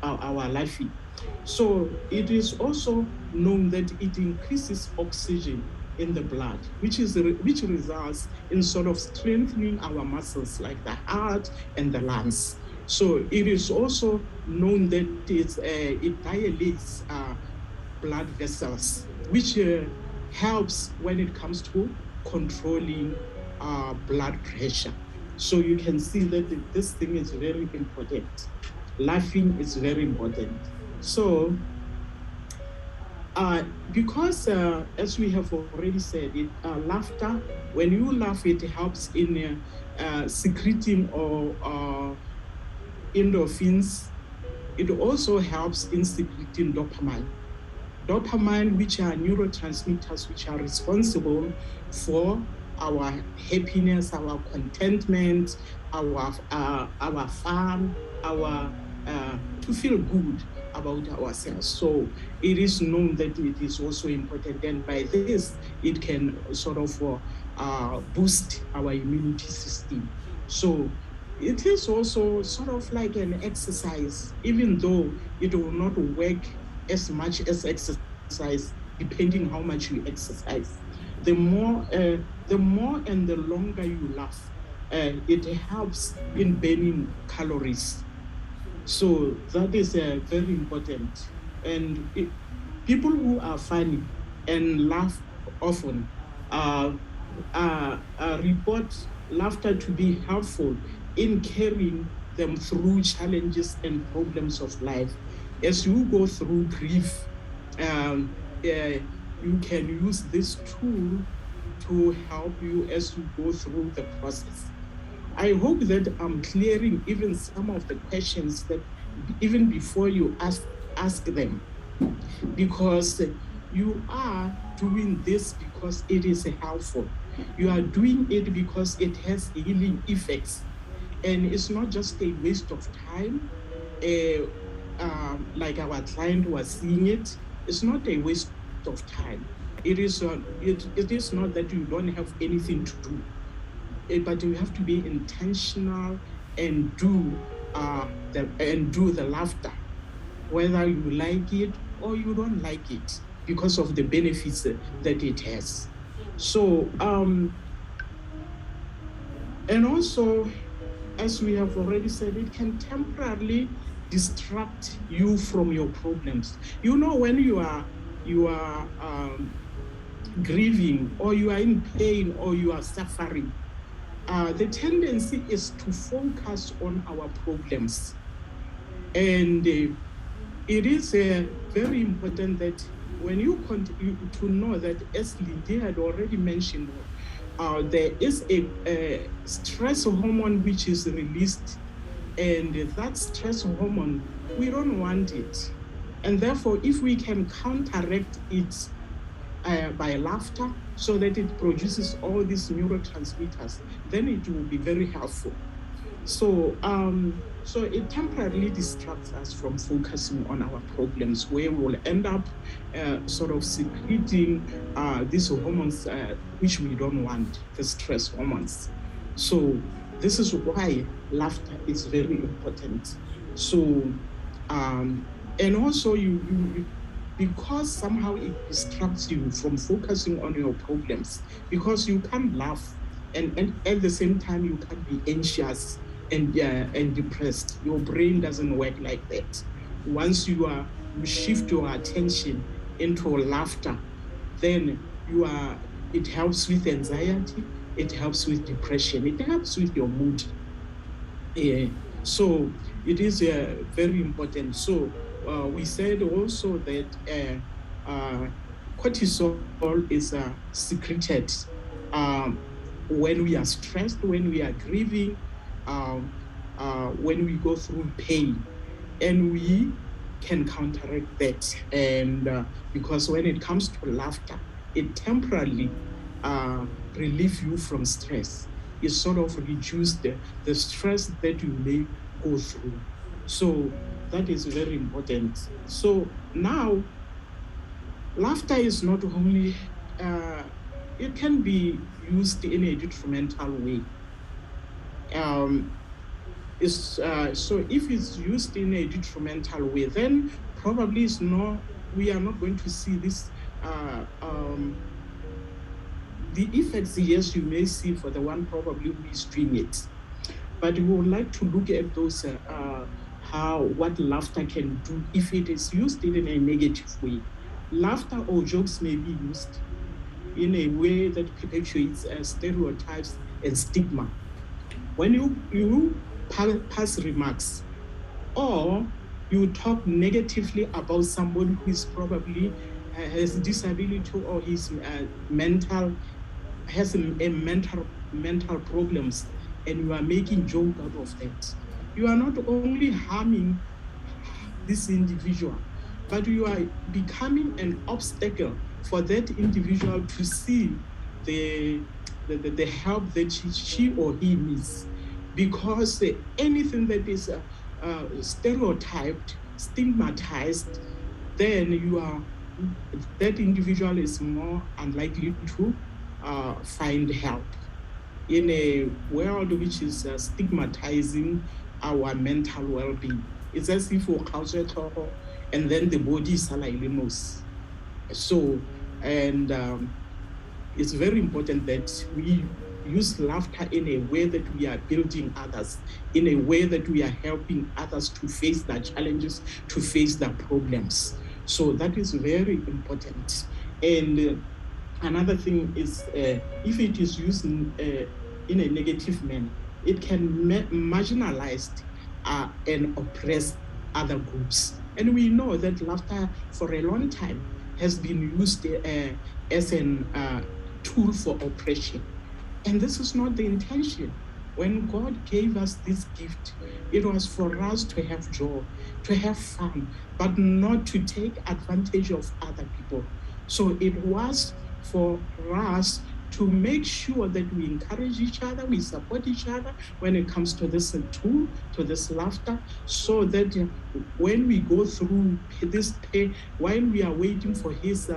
Speaker 9: our laughing. So it is also known that it increases oxygen in the blood, which results in sort of strengthening our muscles like the heart and the lungs. So it is also known that it dilates blood vessels, which helps when it comes to controlling blood pressure. So you can see that this thing is very important. Laughing is very important. So because as we have already said, laughter, when you laugh, it helps in secreting or endorphins. It also helps in secreting dopamine. Dopamine, which are neurotransmitters which are responsible for our happiness, our contentment, our fun, to feel good about ourselves. So it is known that it is also important, and by this it can sort of boost our immunity system. So it is also sort of like an exercise, even though it will not work as much as exercise, depending how much you exercise. The more and the longer you laugh, it helps in burning calories. So that is very important. And people who are funny and laugh often report laughter to be helpful in carrying them through challenges and problems of life. As you go through grief, you can use this tool to help you as you go through the process. I hope that I'm clearing even some of the questions that even before you ask them, because you are doing this because it is helpful. You are doing it because it has healing effects. And it's not just a waste of time, like our client was seeing it. It's not a waste of time. It is not that you don't have anything to do, but you have to be intentional and do the laughter, whether you like it or you don't like it, because of the benefits that it has. So, and also, as we have already said, it can temporarily distract you from your problems. You know, when you are grieving, or you are in pain, or you are suffering, the tendency is to focus on our problems. And it is very important that when you continue to know that, as Lindy had already mentioned, there is a stress hormone which is released, and that stress hormone, we don't want it. And therefore, if we can counteract it by laughter, so that it produces all these neurotransmitters, then it will be very helpful. So, so it temporarily distracts us from focusing on our problems, where we will end up sort of secreting these hormones which we don't want, the stress hormones. So this is why laughter is very important. So, and also you because somehow it distracts you from focusing on your problems, because you can't laugh and at the same time you can't be anxious and depressed. Your brain doesn't work like that. Once you shift your attention into laughter, then it helps with anxiety, it helps with depression, it helps with your mood. So it is very important. So we said also that cortisol is secreted when we are stressed, when we are grieving, when we go through pain, and we can counteract that. And because when it comes to laughter, it temporarily relieves you from stress. It sort of reduces the stress that you may go through. So that is very important. So now, laughter is not only, it can be used in a detrimental way. So if it's used in a detrimental way, then probably we are not going to see this, the effects, yes, you may see for the one probably who is doing it. But we would like to look at those, what laughter can do if it is used in a negative way. Laughter or jokes may be used in a way that perpetuates stereotypes and stigma. When you pass remarks, or you talk negatively about somebody who is probably has disability, or has mental problems, and you are making joke out of that, you are not only harming this individual, but you are becoming an obstacle for that individual to see the help that she or he needs. Because anything that is stereotyped, stigmatized, then that individual is more unlikely to find help. In a world which is stigmatizing our mental well-being, it's as if we culture, and then the body is knows. So, and it's very important that we use laughter in a way that we are building others, in a way that we are helping others to face their challenges, to face their problems. So that is very important. And another thing is, if it is used in a negative manner, it can marginalize and oppress other groups. And we know that laughter for a long time has been used as a tool for oppression. And this is not the intention. When God gave us this gift, it was for us to have joy, to have fun, but not to take advantage of other people. So it was for us to make sure that we encourage each other, we support each other when it comes to this tool, to this laughter, so that when we go through this pay, while we are waiting for his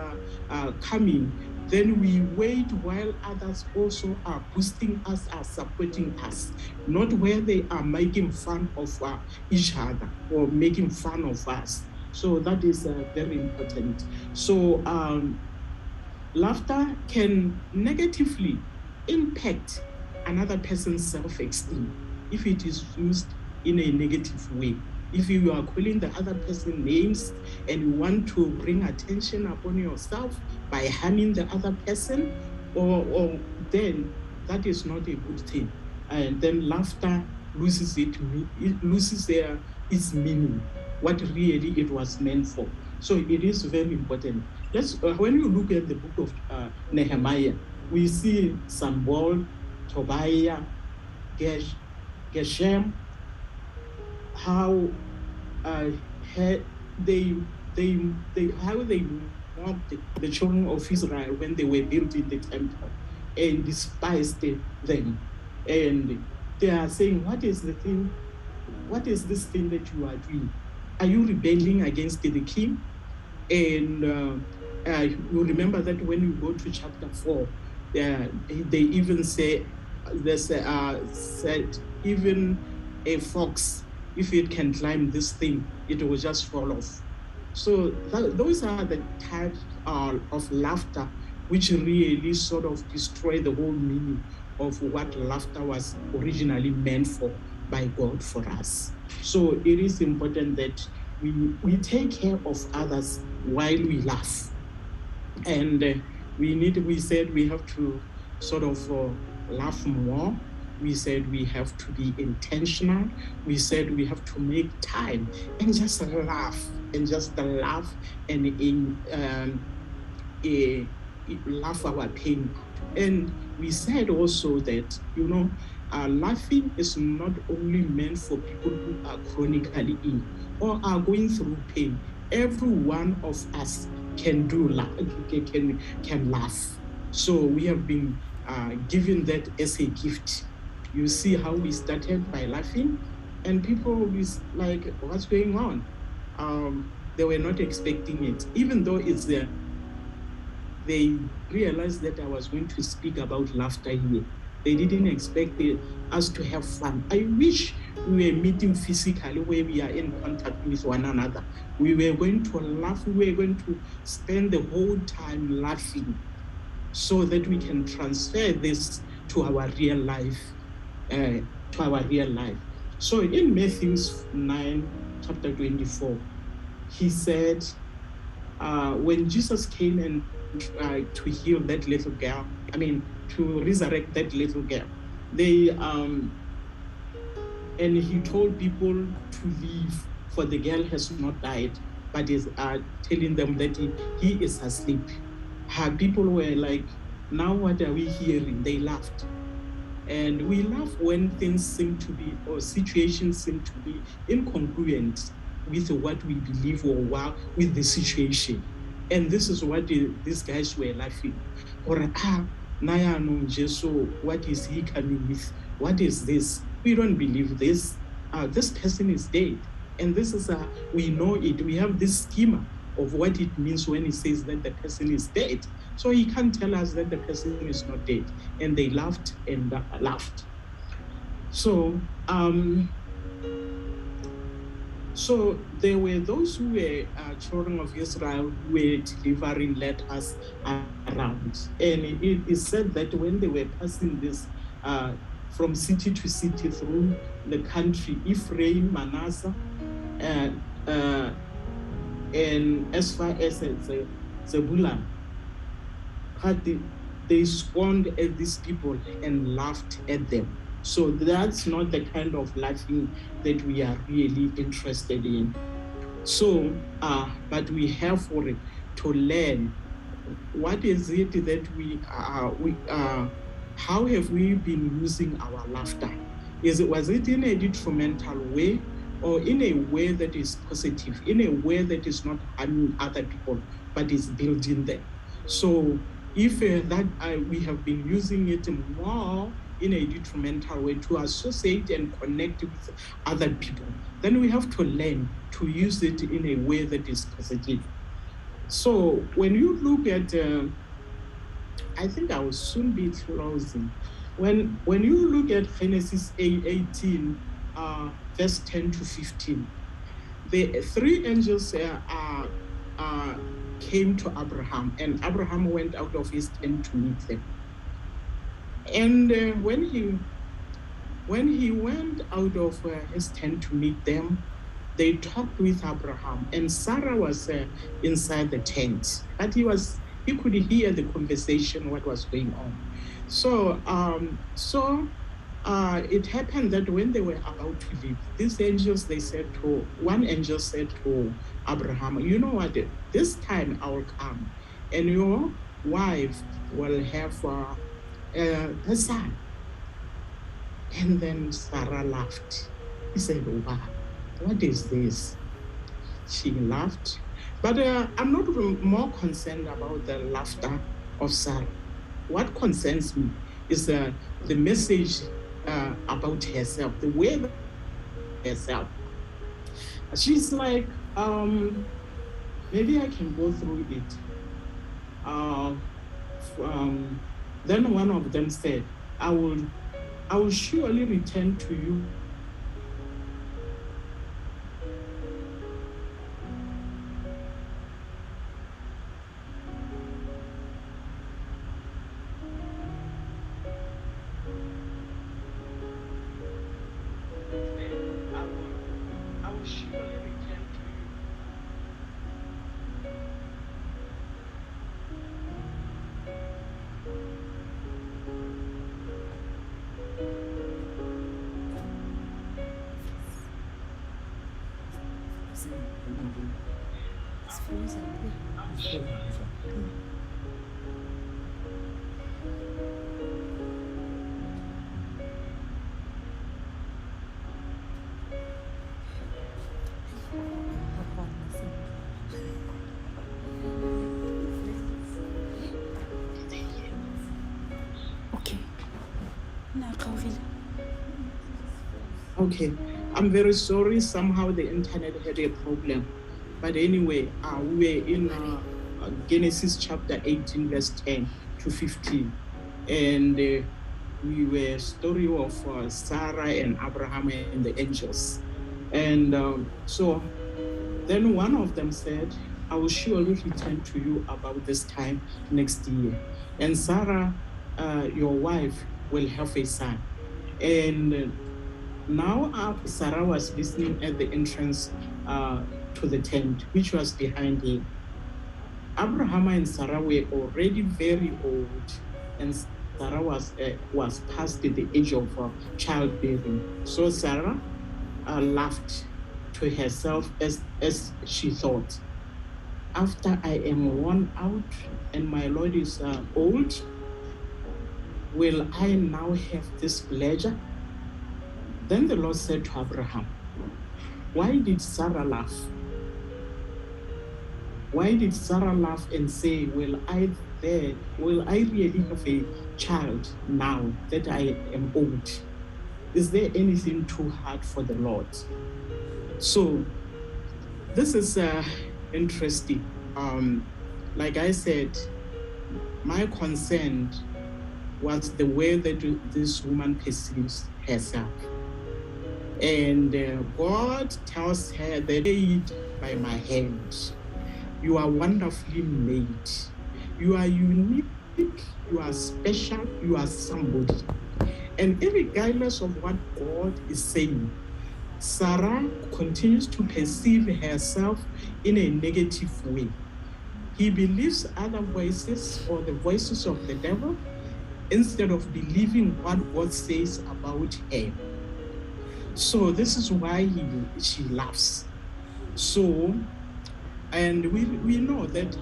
Speaker 9: coming, then we wait while others also are boosting us, are supporting us, not where they are making fun of each other or making fun of us. So that is very important. So laughter can negatively impact another person's self-esteem if it is used in a negative way. If you are calling the other person names and you want to bring attention upon yourself by harming the other person, or then that is not a good thing. And then laughter loses its meaning, what really it was meant for. So it is very important. When you look at the book of Nehemiah, we see Sanballat, Tobiah, Geshem, how they mocked the children of Israel when they were building the temple and despised them. And they are saying, what is this thing that you are doing? Are you rebelling against the king? And you remember that when you go to chapter 4, they even say, said, even a fox, if it can climb this thing, it will just fall off. So those are the types of laughter which really sort of destroy the whole meaning of what laughter was originally meant for by God for us. So it is important that we take care of others while we laugh. And we said we have to sort of laugh more. We said we have to be intentional. We said we have to make time and just laugh and laugh our pain out. And we said also that, laughing is not only meant for people who are chronically ill or are going through pain. Every one of us can laugh. So we have been given that as a gift. You see how we started by laughing, and people will be like, what's going on? They were not expecting it, even though it's there. They realized that I was going to speak about laughter here. They didn't expect us to have fun. I wish we were meeting physically where we are in contact with one another. We were going to laugh. We were going to spend the whole time laughing so that we can transfer this to our real life. So in Matthew 9, chapter 24, he said, when Jesus came and to heal that little girl, to resurrect that little girl, and he told people to leave, for the girl has not died, but is telling them that he is asleep. People were like, now what are we hearing? They laughed. And we laugh when things seem to be, or situations seem to be incongruent with what we believe or with the situation. And this is what these guys were laughing. Or, so what is he coming with? What is this? We don't believe this. This person is dead. And this is, we know it. We have this schema of what it means when he says that the person is dead. So he can't tell us that the person is not dead. And they laughed and laughed. So, so there were those who were children of Israel who were delivering letters around. And it is said that when they were passing this from city to city through the country, Ephraim, Manasseh, and as far as Zebulun, they scorned at these people and laughed at them. So that's not the kind of laughing that we are really interested in. So, but we have to learn what is it that how have we been using our laughter? Was it in a detrimental way, or in a way that is positive, in a way that is not harming other people, but is building them? So if we have been using it more in a detrimental way to associate and connect with other people, then we have to learn to use it in a way that is positive. So when you look at, I think I will soon be closing. When you look at Genesis 18, verse 10 to 15, the three angels came to Abraham, and Abraham went out of his tent to meet them. And when he went out of his tent to meet them, they talked with Abraham, and Sarah was inside the tent, but he could hear the conversation, what was going on. So it happened that when they were about to leave, these angels, one angel said to Abraham, you know what, this time I will come and your wife will have a son. And then Sarah laughed. He said, wow, what is this? She laughed. But I'm not more concerned about the laughter of Sarah. What concerns me is the message about herself, the way that herself. She's like, maybe I can go through it. Then one of them said, I will surely return to you. I will surely return to you.
Speaker 1: It's frozen. Okay.
Speaker 9: Okay, I'm very sorry. Somehow the internet had a problem. But anyway, we were in Genesis chapter 18, verse 10 to 15. And we were story of Sarah and Abraham and the angels. And so then one of them said, I will surely return to you about this time next year. And Sarah, your wife, will have a son. And now Sarah was listening at the entrance to the tent, which was behind him. Abraham and Sarah were already very old, and Sarah was past the age of childbearing. So Sarah laughed to herself as she thought, after I am worn out and my Lord is old, will I now have this pleasure? Then the Lord said to Abraham, why did Sarah laugh? Why did Sarah laugh and say, will I really have a child now that I am old? Is there anything too hard for the Lord? So this is interesting. Like I said, my concern was the way that this woman perceives herself. And God tells her that made by my hand. You are wonderfully made. You are unique. You are special. You are somebody. And regardless of what God is saying, Sarah continues to perceive herself in a negative way. He believes other voices or the voices of the devil instead of believing what God says about her. So this is why she laughs. So, and we know that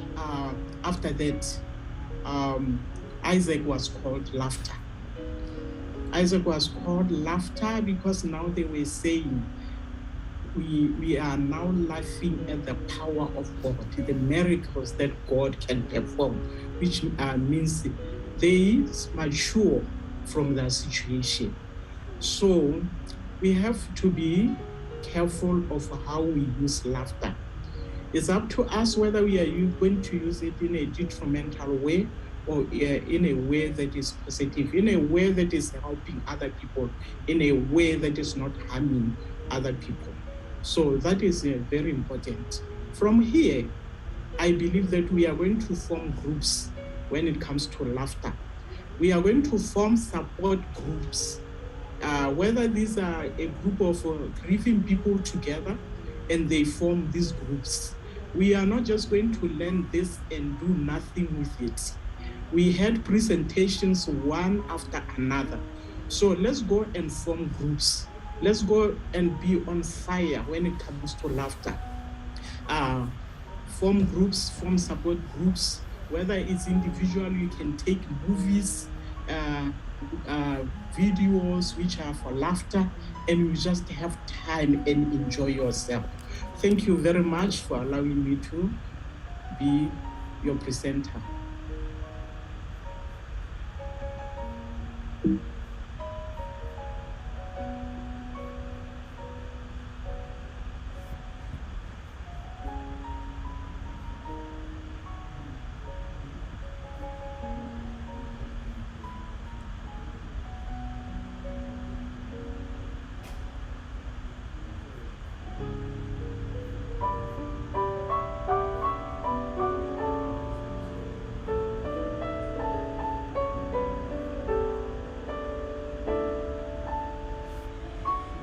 Speaker 9: after that, Isaac was called laughter. Isaac was called laughter because now they were saying, we are now laughing at the power of God, the miracles that God can perform, which means they mature from their situation. So we have to be careful of how we use laughter. It's up to us whether we are going to use it in a detrimental way or in a way that is positive, in a way that is helping other people, in a way that is not harming other people. So that is very important. From here, I believe that we are going to form groups when it comes to laughter. We are going to form support groups, whether these are a group of grieving people together and they form these groups. We are not just going to learn this and do nothing with it. We had presentations one after another. So let's go and form groups. Let's go and be on fire when it comes to laughter. Form groups, form support groups, whether it's individual, you can take movies, videos which are for laughter, and you just have time and enjoy yourself. Thank you very much for allowing me to be your presenter.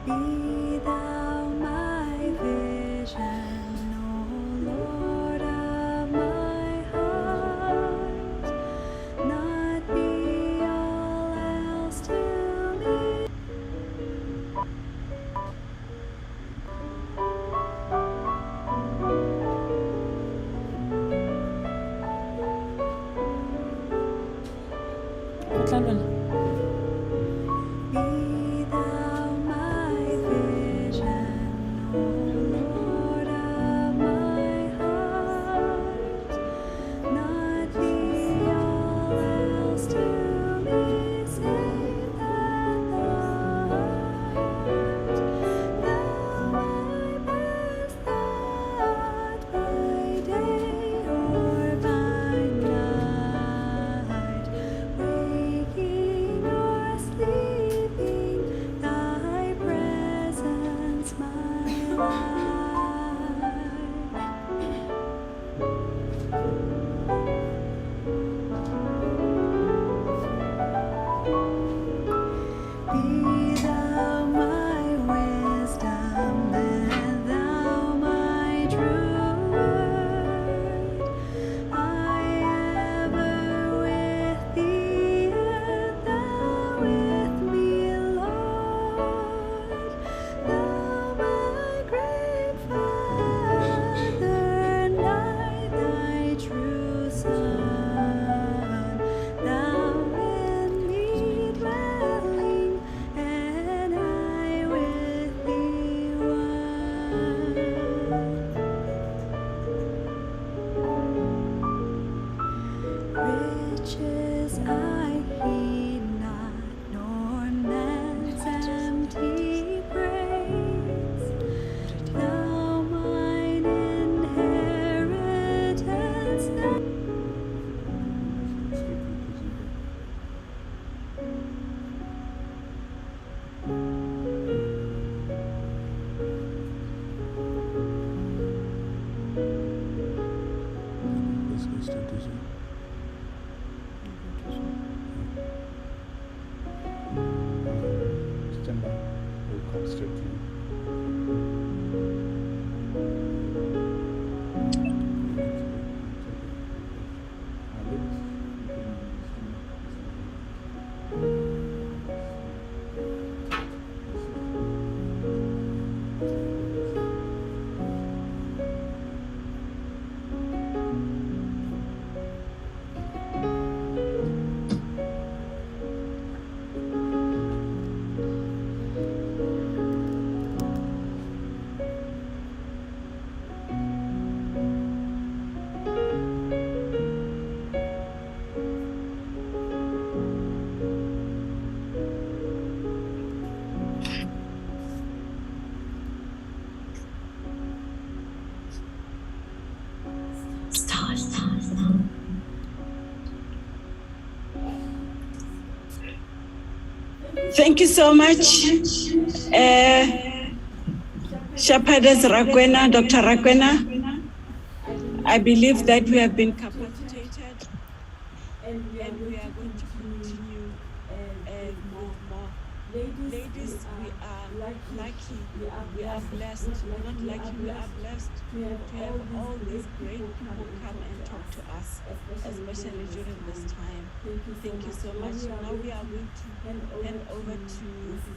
Speaker 1: Be thou my vision, O Lord of my heart, not be all else to me. Be thou my vision.
Speaker 3: Thank you so much, Shepherdess Rakwena, Dr. Rakwena. I believe that we have been capacitated and we are going to continue with more. Ladies, we are lucky, we are blessed, not lucky, we are blessed to have all these great people come and talk to us, especially during this time. Thank you so much. Now we are going to hand over to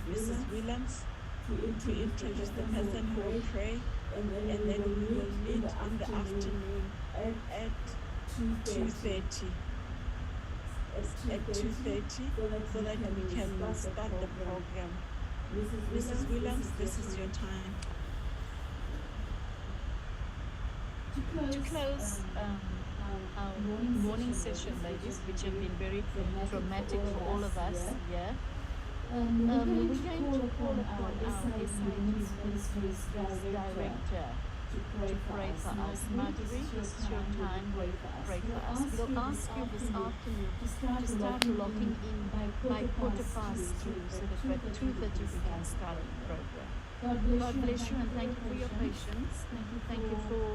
Speaker 3: Mrs. Williams to introduce the person who will pray, and then we will meet in the afternoon at 2:30. At 2:30, so that we can start the program. Mrs. Williams, this is your time.
Speaker 10: To close our morning session, ladies, which have been very traumatic for all of us here, we're going to call upon our SIG Ministries director to pray for us. Marjorie, this is your time to pray for us. We'll ask you this afternoon to start locking in by 2:15 so that by 2:30 we can start the program. God bless you and thank you for your patience. Thank you for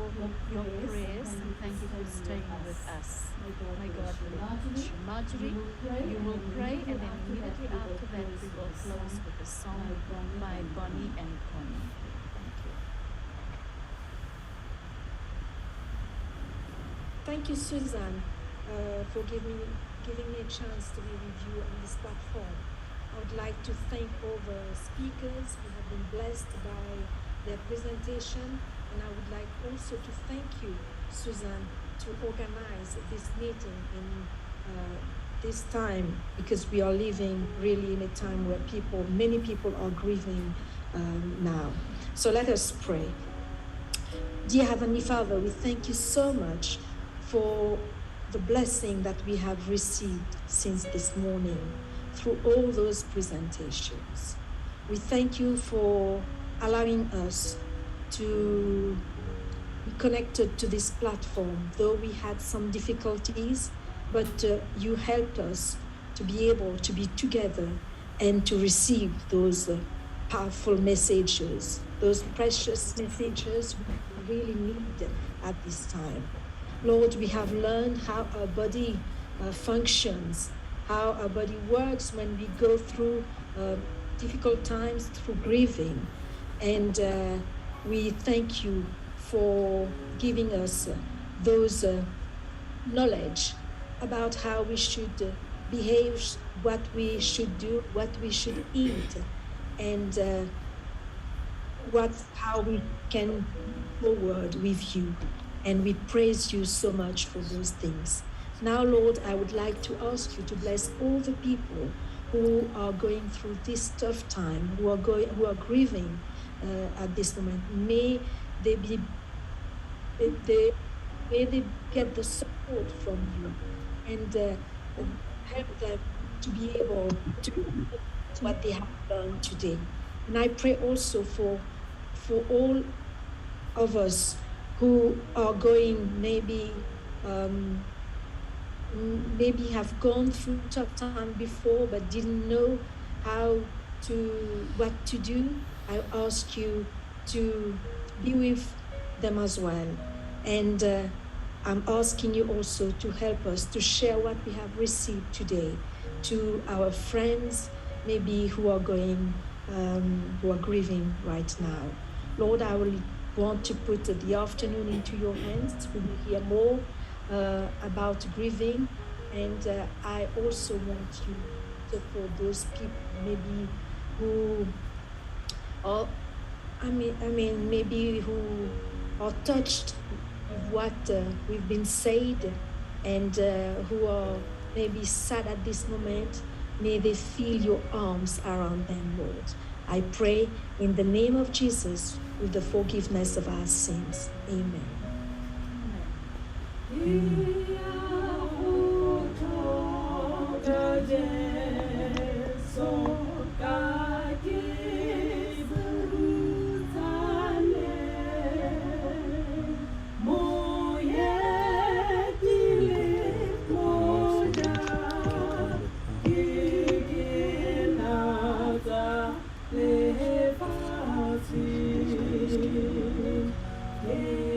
Speaker 10: your prayers and thank you for staying with us. May God bless you. Marjorie, you will pray and then immediately after that we will close with a song by Bonnie and Connie.
Speaker 11: Thank you, Susan, for giving me a chance to be with you on this platform. I would like to thank all the speakers who have been blessed by their presentation, and I would like also to thank you, Susan, to organize this meeting in this time, because we are living really in a time where many people are grieving now. So let us pray. Dear Heavenly Father, we thank you so much for the blessing that we have received since this morning through all those presentations. We thank you for allowing us to be connected to this platform, though we had some difficulties, but you helped us to be able to be together and to receive those powerful messages, those precious messages we really need at this time. Lord, we have learned how our body functions, how our body works when we go through difficult times, through grieving. And we thank you for giving us those knowledge about how we should behave, what we should do, what we should eat, and how we can move forward with you. And we praise you so much for those things. Now, Lord, I would like to ask you to bless all the people who are going through this tough time, who are grieving at this moment. May they get the support from you and help them to be able to do what they have done today. And I pray also for all of us who are going, maybe have gone through tough time before but didn't know what to do. I ask you to be with them as well. And I'm asking you also to help us to share what we have received today to our friends, maybe who are grieving right now. Lord, I will want to put the afternoon into your hands. We will hear more about grieving, and I also want you to, for those people maybe who are, maybe who are touched with what we've been said, and who are maybe sad at this moment, may they feel your arms around them, Lord. I pray in the name of Jesus with the forgiveness of our sins. Amen.
Speaker 3: Yay!